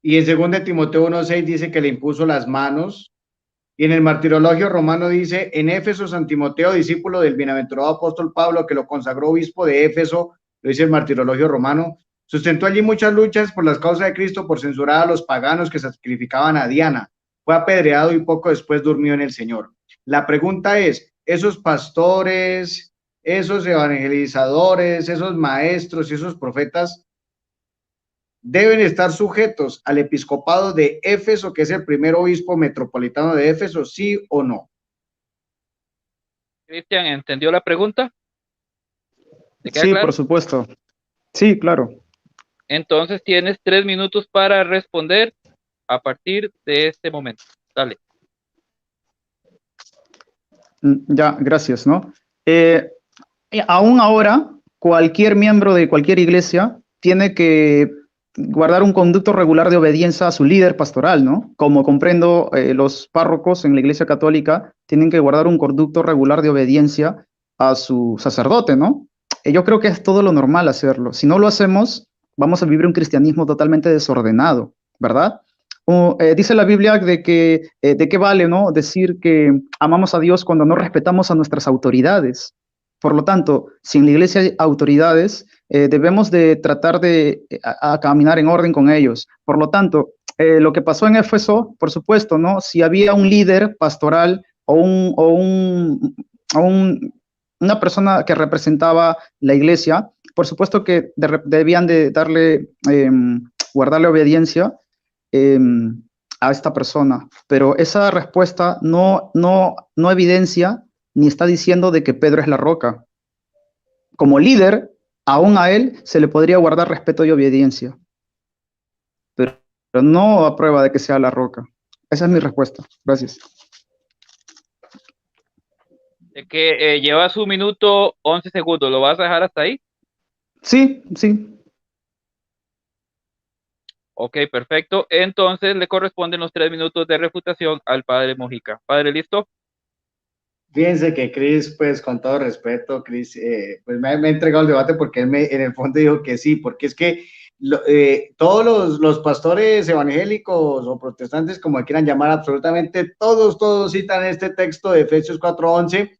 y en 2 Timoteo 1:6 dice que le impuso las manos. Y en el martirologio romano dice, en Éfeso, San Timoteo, discípulo del bienaventurado apóstol Pablo, que lo consagró obispo de Éfeso, lo dice el martirologio romano, sustentó allí muchas luchas por las causas de Cristo, por censurar a los paganos que sacrificaban a Diana. Fue apedreado y poco después durmió en el Señor. La pregunta es, esos pastores, esos evangelizadores, esos maestros y esos profetas, deben estar sujetos al episcopado de Éfeso, que es el primer obispo metropolitano de Éfeso, ¿sí o no? Cristian, ¿entendió la pregunta? ¿Te queda Sí, claro? por supuesto. Sí, claro. Entonces tienes 3 minutos para responder a partir de este momento. Dale. Ya, gracias, ¿no? Aún ahora, cualquier miembro de cualquier iglesia tiene que guardar un conducto regular de obediencia a su líder pastoral, ¿no? Como comprendo, los párrocos en la iglesia católica tienen que guardar un conducto regular de obediencia a su sacerdote, ¿no? Yo creo que es todo lo normal hacerlo. Si no lo hacemos, vamos a vivir un cristianismo totalmente desordenado, ¿verdad? Dice la Biblia de qué vale, ¿no? Decir que amamos a Dios cuando no respetamos a nuestras autoridades. Por lo tanto, si en la iglesia hay autoridades, debemos de tratar de a caminar en orden con ellos. Por lo tanto, lo que pasó en Éfeso, por supuesto, ¿no? Si había un líder pastoral una persona que representaba la iglesia, por supuesto que debían de guardarle obediencia eh, a esta persona, pero esa respuesta no evidencia ni está diciendo de que Pedro es la roca. Como líder, aún a él se le podría guardar respeto y obediencia, pero no a prueba de que sea la roca. Esa es mi respuesta. Gracias. De que llevas 1 minuto 11 segundos, ¿lo vas a dejar hasta ahí? Sí, sí. Ok, perfecto. Entonces le corresponden los 3 minutos de refutación al padre Mojica. Padre, ¿listo? Fíjense que Cris, pues con todo respeto, Cris, pues me ha entregado el debate porque él en el fondo dijo que sí, porque es que todos los pastores evangélicos o protestantes, como quieran llamar, absolutamente todos citan este texto de Efesios 4:11,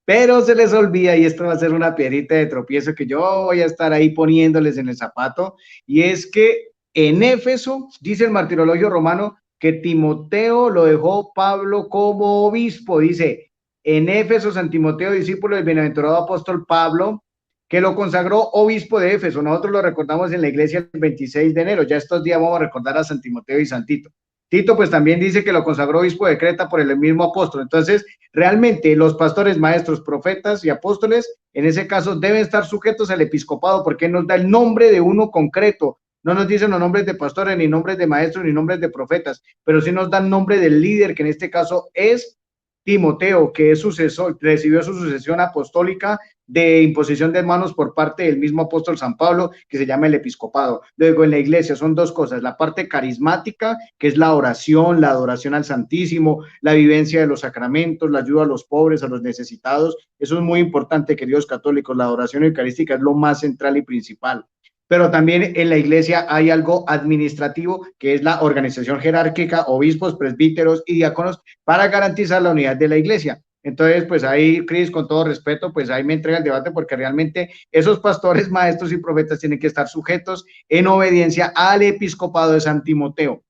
pero se les olvida, y esto va a ser una piedrita de tropiezo que yo voy a estar ahí poniéndoles en el zapato, y es que en Éfeso, dice el martirologio romano, que Timoteo lo dejó Pablo como obispo, dice en Éfeso, San Timoteo, discípulo del bienaventurado apóstol Pablo, que lo consagró obispo de Éfeso. Nosotros lo recordamos en la iglesia el 26 de enero. Ya estos días vamos a recordar a San Timoteo y San Tito. Tito pues también dice que lo consagró obispo de Creta por el mismo apóstol. Entonces, realmente los pastores, maestros, profetas y apóstoles, en ese caso, deben estar sujetos al episcopado porque nos da el nombre de uno concreto. No nos dicen los nombres de pastores, ni nombres de maestros, ni nombres de profetas, pero sí nos dan nombre del líder, que en este caso es Timoteo, que es sucesor, recibió su sucesión apostólica de imposición de manos por parte del mismo apóstol San Pablo, que se llama el episcopado. Luego en la iglesia son dos cosas, la parte carismática, que es la oración, la adoración al Santísimo, la vivencia de los sacramentos, la ayuda a los pobres, a los necesitados. Eso es muy importante, queridos católicos, la adoración eucarística es lo más central y principal. Pero también en la iglesia hay algo administrativo, que es la organización jerárquica, obispos, presbíteros y diáconos, para garantizar la unidad de la iglesia. Entonces, pues ahí, Cris, con todo respeto, pues ahí me entrega el debate, porque realmente esos pastores, maestros y profetas tienen que estar sujetos en obediencia al episcopado de San Timoteo.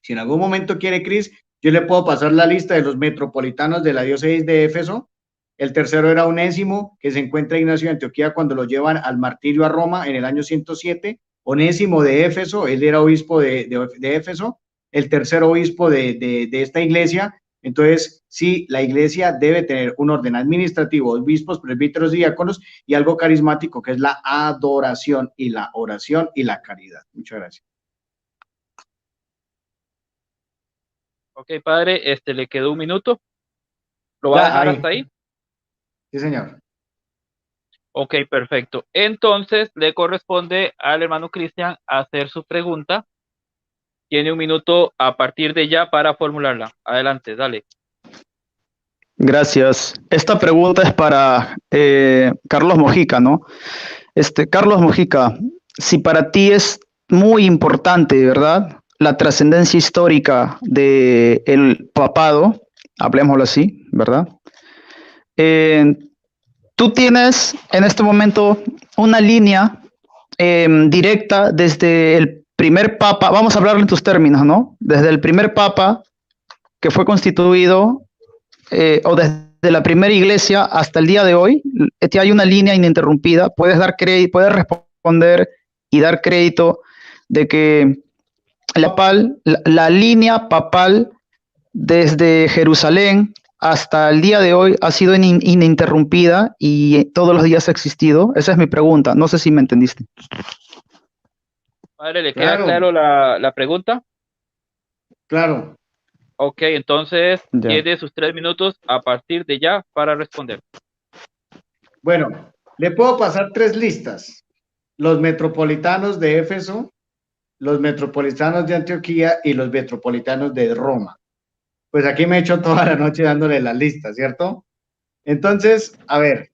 Si en algún momento quiere, Cris, yo le puedo pasar la lista de los metropolitanos de la diócesis de Éfeso. El tercero era Onésimo, que se encuentra Ignacio de Antioquía cuando lo llevan al martirio a Roma en el año 107. Onésimo de Éfeso, él era obispo de Éfeso, el tercer obispo de esta iglesia. Entonces, sí, la iglesia debe tener un orden administrativo, obispos, presbíteros y diáconos, y algo carismático, que es la adoración y la oración y la caridad. Muchas gracias. Ok, padre, le quedó un minuto. ¿Lo va a dejar hasta ahí? Sí, señor. Ok, perfecto. Entonces, le corresponde al hermano Cristian hacer su pregunta. Tiene un minuto a partir de ya para formularla. Adelante, dale. Gracias. Esta pregunta es para Carlos Mojica, ¿no? Carlos Mojica, si para ti es muy importante, ¿verdad?, la trascendencia histórica del papado, hablemoslo así, ¿verdad? Tú tienes en este momento una línea directa desde el primer papa, vamos a hablarlo en tus términos, ¿no? Desde el primer papa que fue constituido, o desde la primera iglesia hasta el día de hoy, hay una línea ininterrumpida. Puedes dar crédito, puedes responder y dar crédito de que la línea papal desde Jerusalén hasta el día de hoy ha sido ininterrumpida y todos los días ha existido. Esa es mi pregunta. No sé si me entendiste. Padre, ¿le queda claro la pregunta? Claro. Ok, entonces tiene sus 3 minutos a partir de ya para responder. Bueno, le puedo pasar 3 listas. Los metropolitanos de Éfeso, los metropolitanos de Antioquía y los metropolitanos de Roma. Pues aquí me he hecho toda la noche dándole la lista, ¿cierto? Entonces, a ver,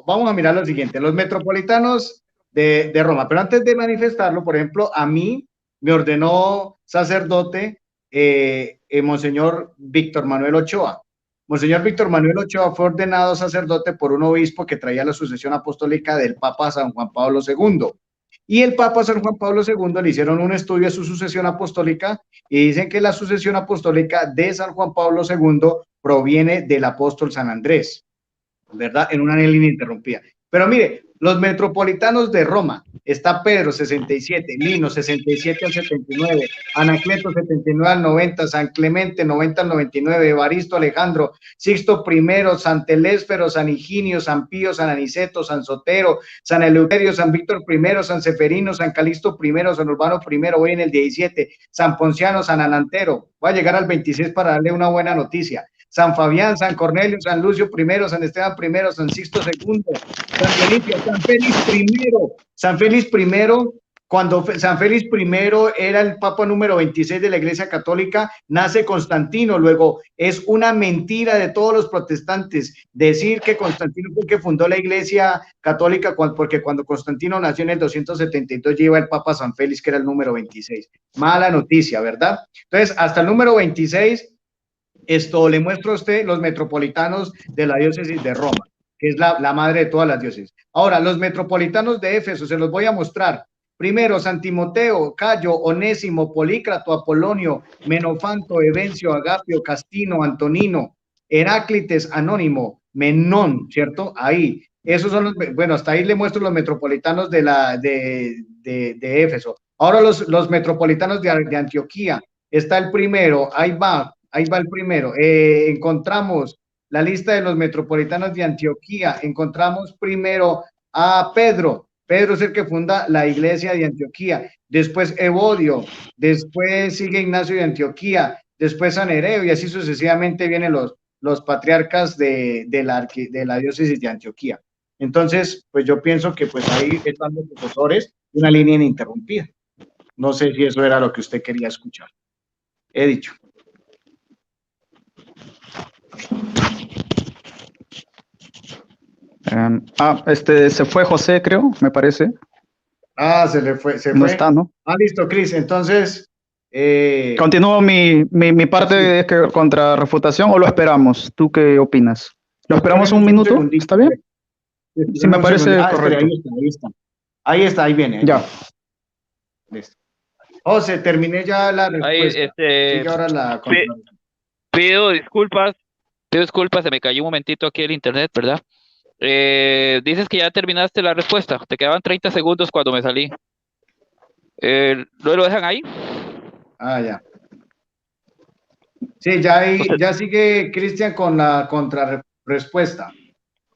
vamos a mirar lo siguiente. Los metropolitanos de Roma, pero antes de manifestarlo, por ejemplo, a mí me ordenó sacerdote Monseñor Víctor Manuel Ochoa. Monseñor Víctor Manuel Ochoa fue ordenado sacerdote por un obispo que traía la sucesión apostólica del Papa San Juan Pablo II. Y el Papa San Juan Pablo II le hicieron un estudio de su sucesión apostólica y dicen que la sucesión apostólica de San Juan Pablo II proviene del apóstol San Andrés, ¿verdad? En una línea ininterrumpida. Pero mire, los metropolitanos de Roma, está Pedro 67, Lino 67 al 79, Anacleto 79 al 90, San Clemente 90 al 99, Evaristo Alejandro, Sixto I, San Telésfero, San Higinio, San Pío, San Aniceto, San Sotero, San Eleuterio, San Víctor I, San Seferino, San Calixto I, San Urbano I, voy en el 17, San Ponciano, San Anantero, voy a llegar al 26 para darle una buena noticia. San Fabián, San Cornelio, San Lucio I, San Esteban I, San Sixto II, San Felipe, San Félix I, cuando San Félix I era el papa número 26 de la Iglesia Católica, nace Constantino. Luego, es una mentira de todos los protestantes decir que Constantino fue el que fundó la Iglesia Católica, porque cuando Constantino nació en el 272 lleva el papa San Félix, que era el número 26. Mala noticia, ¿verdad? Entonces, hasta el número 26, esto le muestro a usted los metropolitanos de la diócesis de Roma, que es la madre de todas las diócesis. Ahora, los metropolitanos de Éfeso, se los voy a mostrar. Primero, San Timoteo, Cayo, Onésimo, Polícrato, Apolonio, Menofanto, Evencio, Agapio, Castino, Antonino, Heráclites, Anónimo, Menón, ¿cierto? Ahí. Esos son los, bueno, hasta ahí le muestro los metropolitanos de Éfeso. Ahora los metropolitanos de Antioquía. Está el primero, ahí va el primero. Encontramos la lista de los metropolitanos de Antioquía. Encontramos primero a Pedro. Pedro es el que funda la iglesia de Antioquía, después Evodio, después sigue Ignacio de Antioquía, después San Nereo, y así sucesivamente vienen los patriarcas de la diócesis de Antioquía. Entonces, pues yo pienso que pues ahí están los profesores, una línea ininterrumpida. No sé si eso era lo que usted quería escuchar. He dicho. Se fue José, creo, me parece. Se le fue. No fue. Está, ¿no? Listo, Cris. Entonces. ¿Continúo mi parte de contra refutación o lo esperamos? ¿Tú qué opinas? ¿Lo esperamos un minuto? ¿Está bien? Sí, me parece correcto. Ahí viene. Ya. Listo. José, terminé ya la respuesta. Sigue ahora la pido disculpas, se me cayó un momentito aquí el internet, ¿verdad? Dices que ya terminaste la respuesta, te quedaban 30 segundos cuando me salí. ¿Lo dejan ahí? Ya. Sí, ya sigue Cristian con la contrarrespuesta.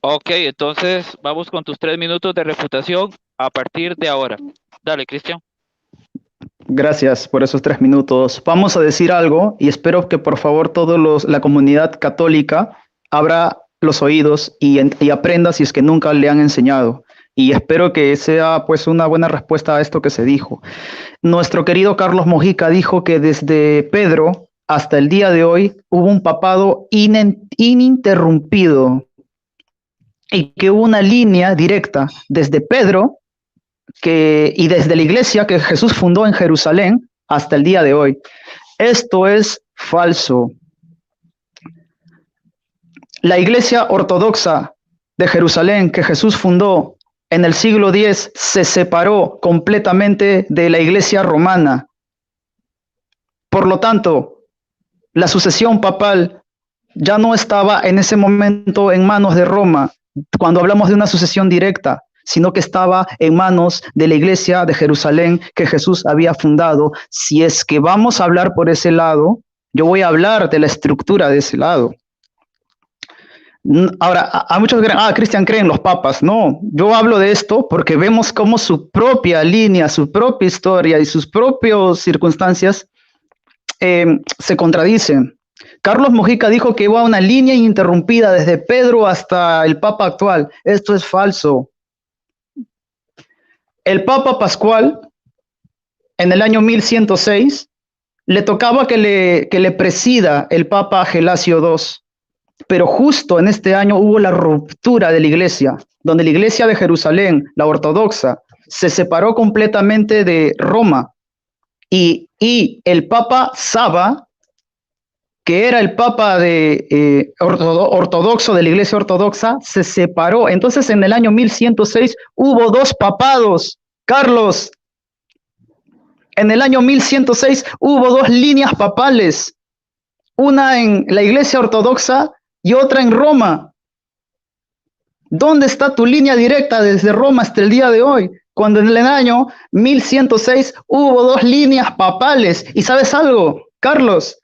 Ok, entonces vamos con tus 3 minutos de refutación a partir de ahora. Dale, Cristian. Gracias por esos 3 minutos. Vamos a decir algo y espero que por favor la comunidad católica abra los oídos y aprenda si es que nunca le han enseñado. Y espero que sea pues una buena respuesta a esto que se dijo. Nuestro querido Carlos Mojica dijo que desde Pedro hasta el día de hoy hubo un papado ininterrumpido y que hubo una línea directa desde Pedro y desde la iglesia que Jesús fundó en Jerusalén hasta el día de hoy. Esto es falso. La iglesia ortodoxa de Jerusalén que Jesús fundó en el siglo X se separó completamente de la iglesia romana. Por lo tanto, la sucesión papal ya no estaba en ese momento en manos de Roma, cuando hablamos de una sucesión directa, sino que estaba en manos de la iglesia de Jerusalén que Jesús había fundado. Si es que vamos a hablar por ese lado, yo voy a hablar de la estructura de ese lado. Ahora, a muchos creen, Cristian cree en los papas. No, yo hablo de esto porque vemos cómo su propia línea, su propia historia y sus propias circunstancias se contradicen. Carlos Mojica dijo que iba a una línea ininterrumpida desde Pedro hasta el papa actual. Esto es falso. El papa Pascual, en el año 1106, le tocaba que le presida el papa Gelasio II. Pero justo en este año hubo la ruptura de la iglesia, donde la iglesia de Jerusalén, la ortodoxa, se separó completamente de Roma. Y el papa Saba, que era el papa ortodoxo de la iglesia ortodoxa, se separó. Entonces en el año 1106 hubo 2 papados. Carlos, en el año 1106 hubo 2 líneas papales, una en la iglesia ortodoxa y otra en Roma. ¿Dónde está tu línea directa desde Roma hasta el día de hoy? Cuando en el año 1106 hubo 2 líneas papales. ¿Y sabes algo, Carlos?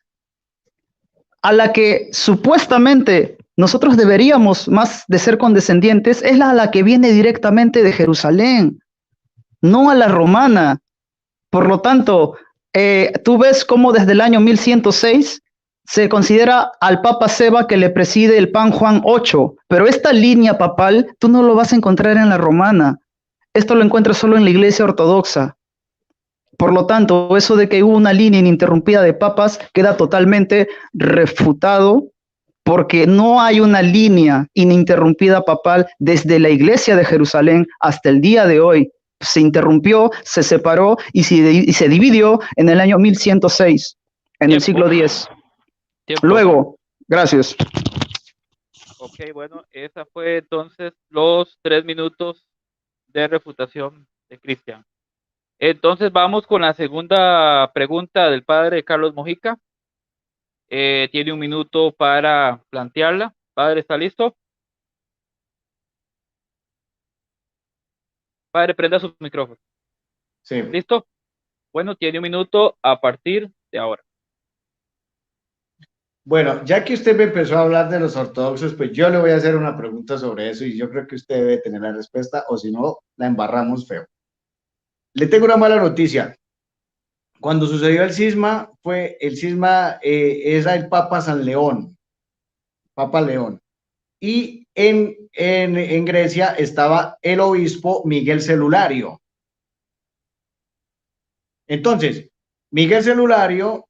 A la que supuestamente nosotros deberíamos más de ser condescendientes es la que viene directamente de Jerusalén, no a la romana. Por lo tanto, tú ves cómo desde el año 1106 se considera al Papa Seba que le preside el Pan Juan VIII, pero esta línea papal tú no lo vas a encontrar en la romana. Esto lo encuentras solo en la iglesia ortodoxa. Por lo tanto, eso de que hubo una línea ininterrumpida de papas queda totalmente refutado porque no hay una línea ininterrumpida papal desde la iglesia de Jerusalén hasta el día de hoy. Se interrumpió, se separó y se dividió en el año 1106, en el siglo X. Luego, gracias. Ok, bueno, esa fue entonces los 3 minutos de refutación de Cristian. Entonces vamos con la segunda pregunta del padre Carlos Mojica. Tiene 1 minuto para plantearla. Padre, ¿está listo? Padre, prenda su micrófono. Sí. ¿Listo? Bueno, tiene 1 minuto a partir de ahora. Bueno, ya que usted me empezó a hablar de los ortodoxos, pues yo le voy a hacer una pregunta sobre eso y yo creo que usted debe tener la respuesta, o si no, la embarramos feo. Le tengo una mala noticia. Cuando sucedió el cisma, era el Papa San León, Papa León. Y en Grecia estaba el obispo Miguel Celulario. Entonces, Miguel Celulario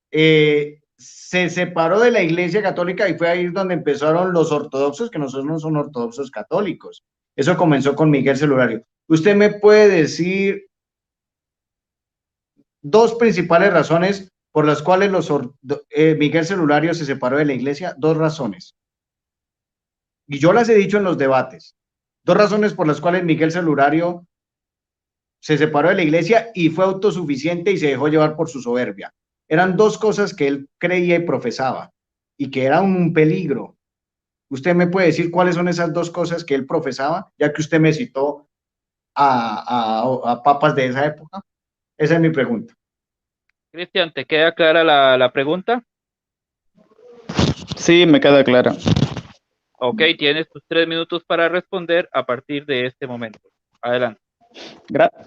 se separó de la Iglesia Católica y fue ahí donde empezaron los ortodoxos, que nosotros no son ortodoxos católicos. Eso comenzó con Miguel Celulario. ¿Usted me puede decir 2 principales razones por las cuales Miguel Celulario se separó de la Iglesia? 2 razones. Y yo las he dicho en los debates. 2 razones por las cuales Miguel Celulario se separó de la Iglesia y fue autosuficiente y se dejó llevar por su soberbia. Eran 2 cosas que él creía y profesaba y que eran un peligro. ¿Usted me puede decir cuáles son esas 2 cosas que él profesaba, ya que usted me citó a papas de esa época? Esa es mi pregunta. Cristian, ¿te queda clara la pregunta? Sí, me queda clara. Ok, tienes tus 3 minutos para responder a partir de este momento. Adelante.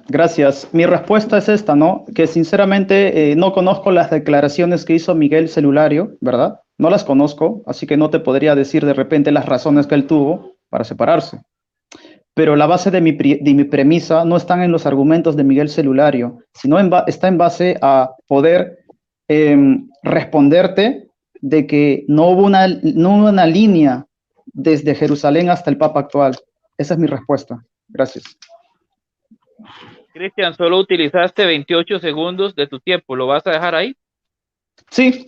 Gracias. Mi respuesta es esta, ¿no? Que sinceramente no conozco las declaraciones que hizo Miguel Celulario, ¿verdad? No las conozco, así que no te podría decir de repente las razones que él tuvo para separarse. Pero la base de mi premisa no están en los argumentos de Miguel Celulario, sino está en base a poder responderte de que no hubo una línea desde Jerusalén hasta el Papa actual. Esa es mi respuesta. Gracias. Cristian, solo utilizaste 28 segundos de tu tiempo. ¿Lo vas a dejar ahí? Sí.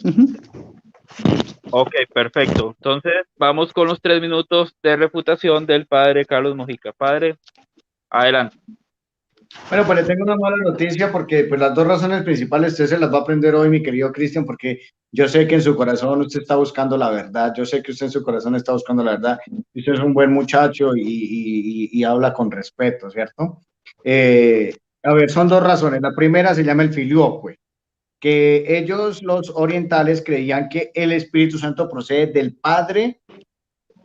Ok, perfecto. Entonces, vamos con los 3 minutos de refutación del padre Carlos Mojica. Padre, adelante. Bueno, pues le tengo una mala noticia porque pues las 2 razones principales usted se las va a aprender hoy, mi querido Cristian, porque yo sé que en su corazón usted está buscando la verdad, yo sé que usted en su corazón está buscando la verdad, usted es un buen muchacho y habla con respeto, ¿cierto? A ver, son 2 razones. La primera se llama el filioque, que ellos, los orientales, creían que el Espíritu Santo procede del Padre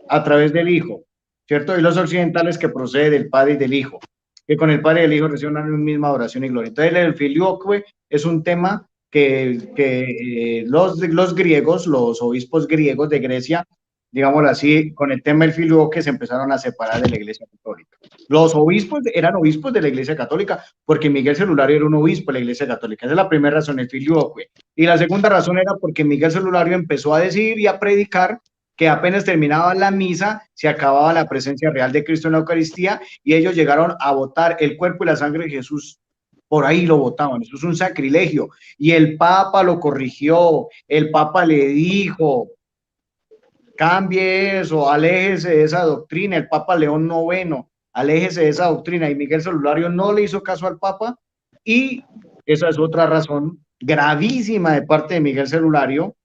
a través del Hijo, ¿cierto? Y los occidentales que procede del Padre y del Hijo, que con el Padre y el Hijo reciben una misma adoración y gloria. Entonces el filioque es un tema que los griegos, los obispos griegos de Grecia, digámoslo así, con el tema del filioque se empezaron a separar de la Iglesia Católica. Los obispos eran obispos de la Iglesia Católica porque Miguel Celulario era un obispo de la Iglesia Católica. Esa es la primera razón, el filioque. Y la segunda razón era porque Miguel Celulario empezó a decir y a predicar que apenas terminaba la misa, se acababa la presencia real de Cristo en la Eucaristía y ellos llegaron a botar el cuerpo y la sangre de Jesús. Por ahí lo votaban, eso es un sacrilegio. Y el Papa lo corrigió, el Papa le dijo, cambie eso, aléjese de esa doctrina, el Papa León IX, aléjese de esa doctrina. Y Miguel Celulario no le hizo caso al Papa y esa es otra razón gravísima de parte de Miguel Celulario,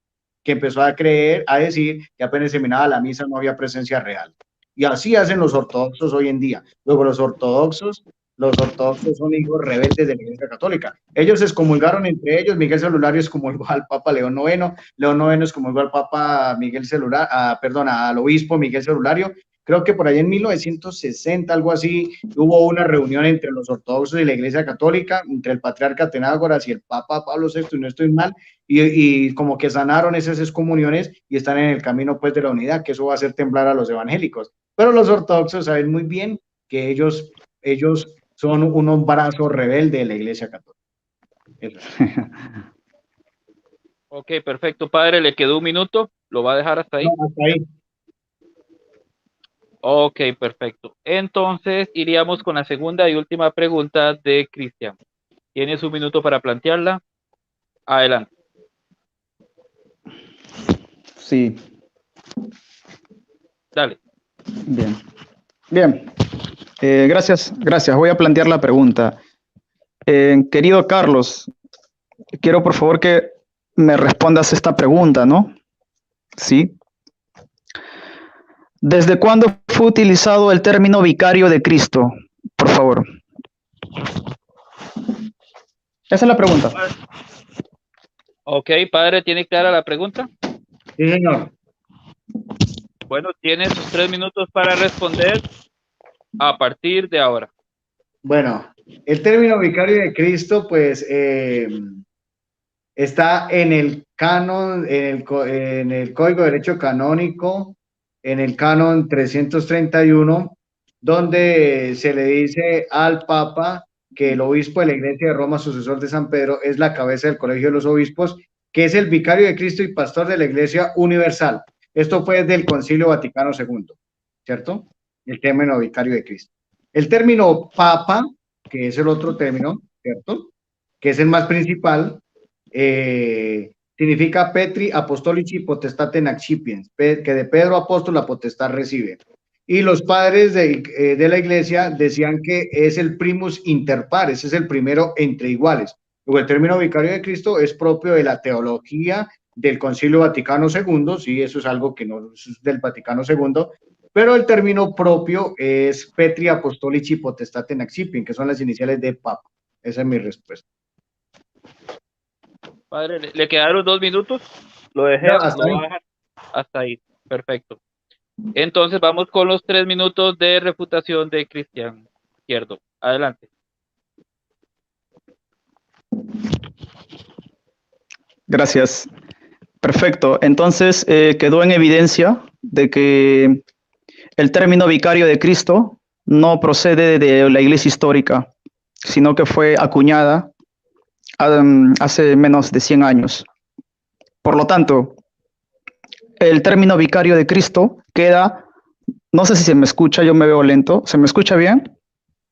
que empezó a creer, a decir que apenas terminaba la misa no había presencia real. Y así hacen los ortodoxos hoy en día. Luego los ortodoxos son hijos rebeldes de la Iglesia Católica. Ellos se excomulgaron entre ellos. Miguel Celulario excomulgó al Papa León IX, León IX excomulgó al Papa Miguel Celulario, al obispo Miguel Celulario. Creo que por ahí en 1960, algo así, hubo una reunión entre los ortodoxos y la Iglesia Católica, entre el patriarca Atenágoras y el Papa Pablo VI, y no estoy mal, y como que sanaron esas excomuniones y están en el camino pues de la unidad, que eso va a hacer temblar a los evangélicos. Pero los ortodoxos saben muy bien que ellos son unos brazos rebeldes de la Iglesia Católica. Eso. Ok, perfecto, padre, le quedó un minuto, lo va a dejar hasta ahí. No, hasta ahí. Ok, perfecto. Entonces iríamos con la segunda y última pregunta de Cristian. ¿Tienes un minuto para plantearla? Adelante. Sí, Dale. bien. Bien. Gracias. Voy a plantear la pregunta. Querido Carlos, quiero por favor que me respondas esta pregunta, ¿no? Sí. ¿Desde cuándo fue utilizado el término vicario de Cristo? Por favor. Esa es la pregunta. Ok, padre, ¿tiene clara la pregunta? Sí, señor. Bueno, tiene sus 3 minutos para responder a partir de ahora. Bueno, el término vicario de Cristo, pues, está en el canon, en el Código de Derecho Canónico, en el canon 331, donde se le dice al Papa que el obispo de la Iglesia de Roma, sucesor de San Pedro, es la cabeza del Colegio de los Obispos, que es el vicario de Cristo y pastor de la Iglesia universal. Esto fue del Concilio Vaticano II, ¿cierto? El término vicario de Cristo. El término Papa, que es el otro término, ¿cierto? Que es el más principal, significa Petri Apostolici Potestatem Accipiens, que de Pedro apóstol la potestad recibe. Y los padres de la iglesia decían que es el primus inter pares, es el primero entre iguales. Luego, el término vicario de Cristo es propio de la teología del Concilio Vaticano II, sí, eso es algo que no es del Vaticano II, pero el término propio es Petri Apostolici Potestatem Accipiens, que son las iniciales de Papa. Esa es mi respuesta. Padre, ¿le quedaron 2 minutos? Lo dejé, Ya, lo voy a dejar hasta ahí. Perfecto. Entonces vamos con los 3 minutos de refutación de Cristian Izquierdo. Adelante. Gracias. Perfecto. Entonces, quedó en evidencia de que el término vicario de Cristo no procede de la iglesia histórica, sino que fue acuñada hace menos de 100 años. Por lo tanto, el término vicario de Cristo queda, no sé si se me escucha, yo me veo lento, ¿se me escucha bien?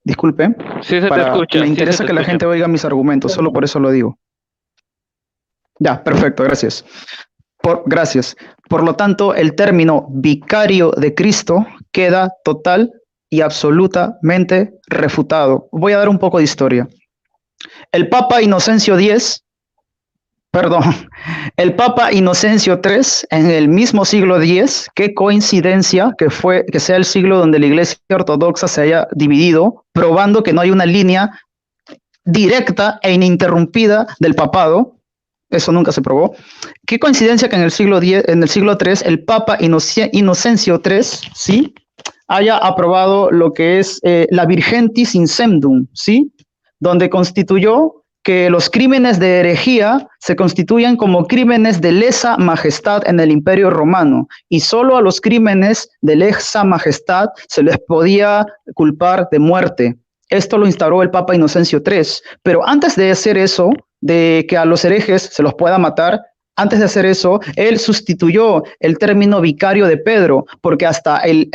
Disculpen. Sí se te escucha. Me interesa que la gente oiga mis argumentos, solo por eso lo digo. Ya, perfecto, gracias. Gracias. Por lo tanto, el término vicario de Cristo queda total y absolutamente refutado. Voy a dar un poco de historia. El Papa Inocencio X, el Papa Inocencio III, en el mismo siglo X, qué coincidencia que sea el siglo donde la Iglesia Ortodoxa se haya dividido, probando que no hay una línea directa e ininterrumpida del papado. Eso nunca se probó. Qué coincidencia que en el siglo III, el Papa Inocencio III, ¿sí?, haya aprobado lo que es la Virgentis Incendum, ¿sí?, donde constituyó que los crímenes de herejía se constituyen como crímenes de lesa majestad en el Imperio Romano, y solo a los crímenes de lesa majestad se les podía culpar de muerte. Esto lo instauró el Papa Inocencio III, pero antes de hacer eso, de que a los herejes se los pueda matar, antes de hacer eso, él sustituyó el término vicario de Pedro, porque hasta el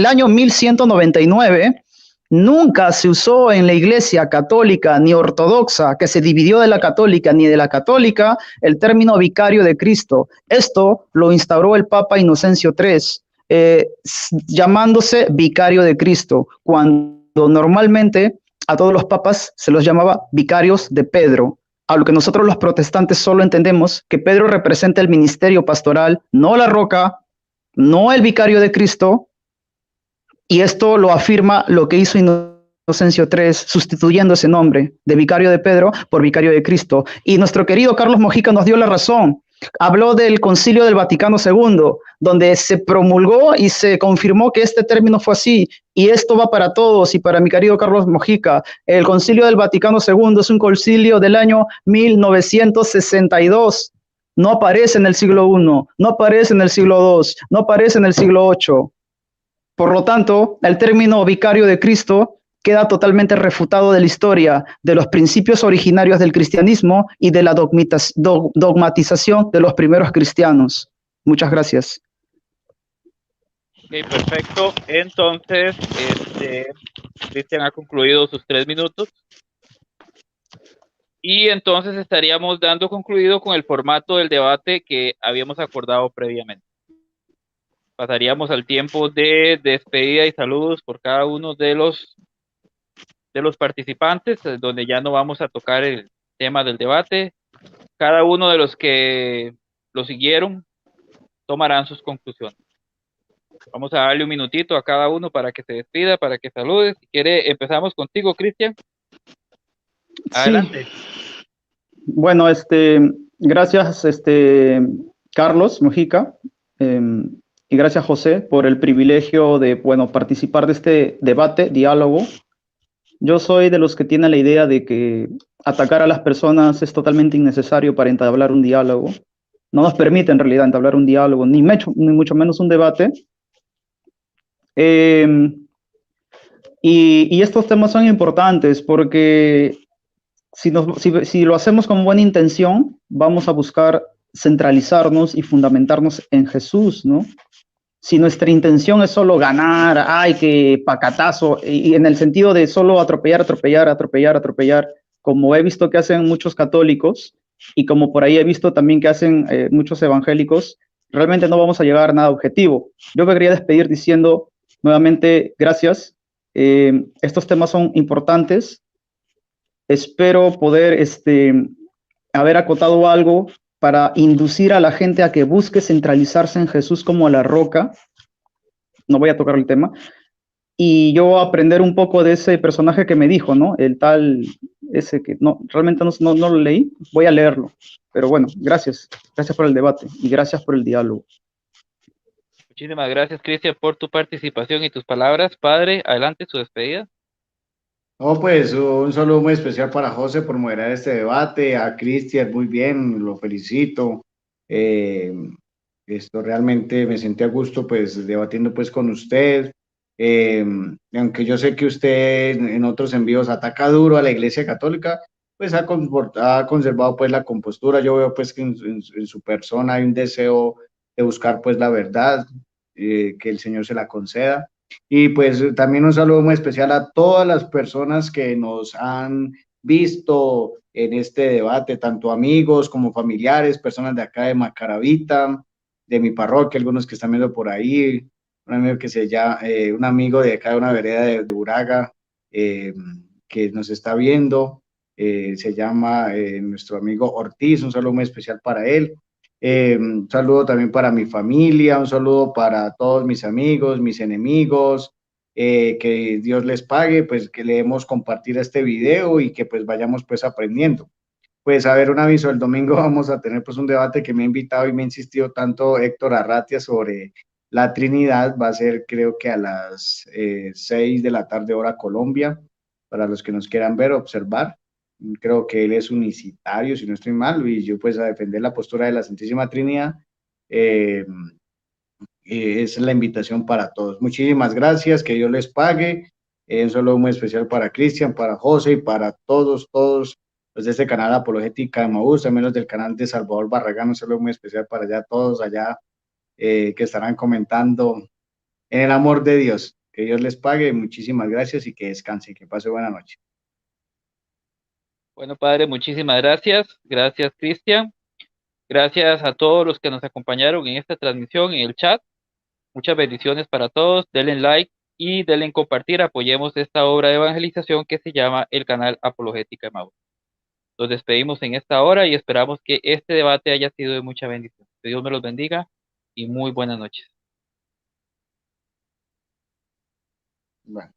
año 1199, nunca se usó en la iglesia católica ni ortodoxa, que se dividió de la católica ni de la católica, el término vicario de Cristo. Esto lo instauró el Papa Inocencio III, llamándose vicario de Cristo, cuando normalmente a todos los papas se los llamaba vicarios de Pedro, a lo que nosotros los protestantes solo entendemos que Pedro representa el ministerio pastoral, no la roca, no el vicario de Cristo, y esto lo afirma lo que hizo Inocencio III, sustituyendo ese nombre de vicario de Pedro por vicario de Cristo. Y nuestro querido Carlos Mojica nos dio la razón. Habló del Concilio del Vaticano II, donde se promulgó y se confirmó que este término fue así, y esto va para todos y para mi querido Carlos Mojica. El Concilio del Vaticano II es un concilio del año 1962, no aparece en el siglo I, no aparece en el siglo II, no aparece en el siglo VIII. Por lo tanto, el término vicario de Cristo queda totalmente refutado de la historia, de los principios originarios del cristianismo y de la dogmatización de los primeros cristianos. Muchas gracias. Ok, perfecto. Entonces, Cristian ha concluido sus 3 minutos. Y entonces estaríamos dando concluido con el formato del debate que habíamos acordado previamente. Pasaríamos al tiempo de despedida y saludos por cada uno de los participantes, donde ya no vamos a tocar el tema del debate. Cada uno de los que lo siguieron tomarán sus conclusiones. Vamos a darle un minutito a cada uno para que se despida, para que salude. Si quiere, empezamos contigo, Cristian. Adelante. Sí. Bueno, gracias, Carlos Mujica, y gracias, José, por el privilegio de, bueno, participar de este debate, diálogo. Yo soy de los que tienen la idea de que atacar a las personas es totalmente innecesario para entablar un diálogo. No nos permite, en realidad, entablar un diálogo, ni mucho menos un debate. Y estos temas son importantes porque si lo hacemos con buena intención, vamos a buscar centralizarnos y fundamentarnos en Jesús, ¿no? Si nuestra intención es solo ganar, ay, que pacatazo, y en el sentido de solo atropellar, como he visto que hacen muchos católicos y como por ahí he visto también que hacen muchos evangélicos, realmente no vamos a llegar a nada objetivo. Yo me quería despedir diciendo nuevamente gracias. Estos temas son importantes. Espero poder haber acotado algo para inducir a la gente a que busque centralizarse en Jesús como la roca. No voy a tocar el tema. Y yo aprender un poco de ese personaje que me dijo, ¿no? El tal, ese que no, realmente no lo leí, voy a leerlo. Pero bueno, gracias. Gracias por el debate y gracias por el diálogo. Muchísimas gracias, Cristian, por tu participación y tus palabras. Padre, adelante, su despedida. No, pues un saludo muy especial para José por moderar este debate, a Cristian, muy bien, lo felicito. Eh, Esto realmente me sentí a gusto pues debatiendo pues con usted. Eh, Aunque yo sé que usted en otros envíos ataca duro a la Iglesia Católica, pues ha conservado pues la compostura. Yo veo pues que en su persona hay un deseo de buscar pues la verdad, que el Señor se la conceda. Y pues también un saludo muy especial a todas las personas que nos han visto en este debate, tanto amigos como familiares, personas de acá de Macaravita, de mi parroquia, algunos que están viendo por ahí, un amigo que se llama, un amigo de acá de una vereda de Uraga, que nos está viendo, se llama nuestro amigo Ortiz, un saludo muy especial para él. Un saludo también para mi familia, un saludo para todos mis amigos, mis enemigos, que Dios les pague, pues que le demos compartir este video y que pues vayamos pues aprendiendo. Pues a ver, un aviso, el domingo vamos a tener pues un debate que me ha invitado y me ha insistido tanto Héctor Arratia sobre la Trinidad, va a ser creo que a las 6 de la tarde hora Colombia, para los que nos quieran ver, observar. Creo que él es unicitario, si no estoy mal, y yo pues a defender la postura de la Santísima Trinidad. Eh, es la invitación para todos. Muchísimas gracias, que Dios les pague. Un saludo muy especial para Cristian, para José y para todos los de este canal Apologética de Maús, también los del canal de Salvador Barragán. Un saludo muy especial para allá, todos allá que estarán comentando en el amor de Dios. Que Dios les pague. Muchísimas gracias y que descansen. Que pase buena noche. Bueno, Padre, muchísimas gracias. Gracias, Cristian. Gracias a todos los que nos acompañaron en esta transmisión, en el chat. Muchas bendiciones para todos. Denle like y denle en compartir. Apoyemos esta obra de evangelización que se llama el canal Apologética de Maús. Nos despedimos en esta hora y esperamos que este debate haya sido de mucha bendición. Que Dios me los bendiga y muy buenas noches. Bueno.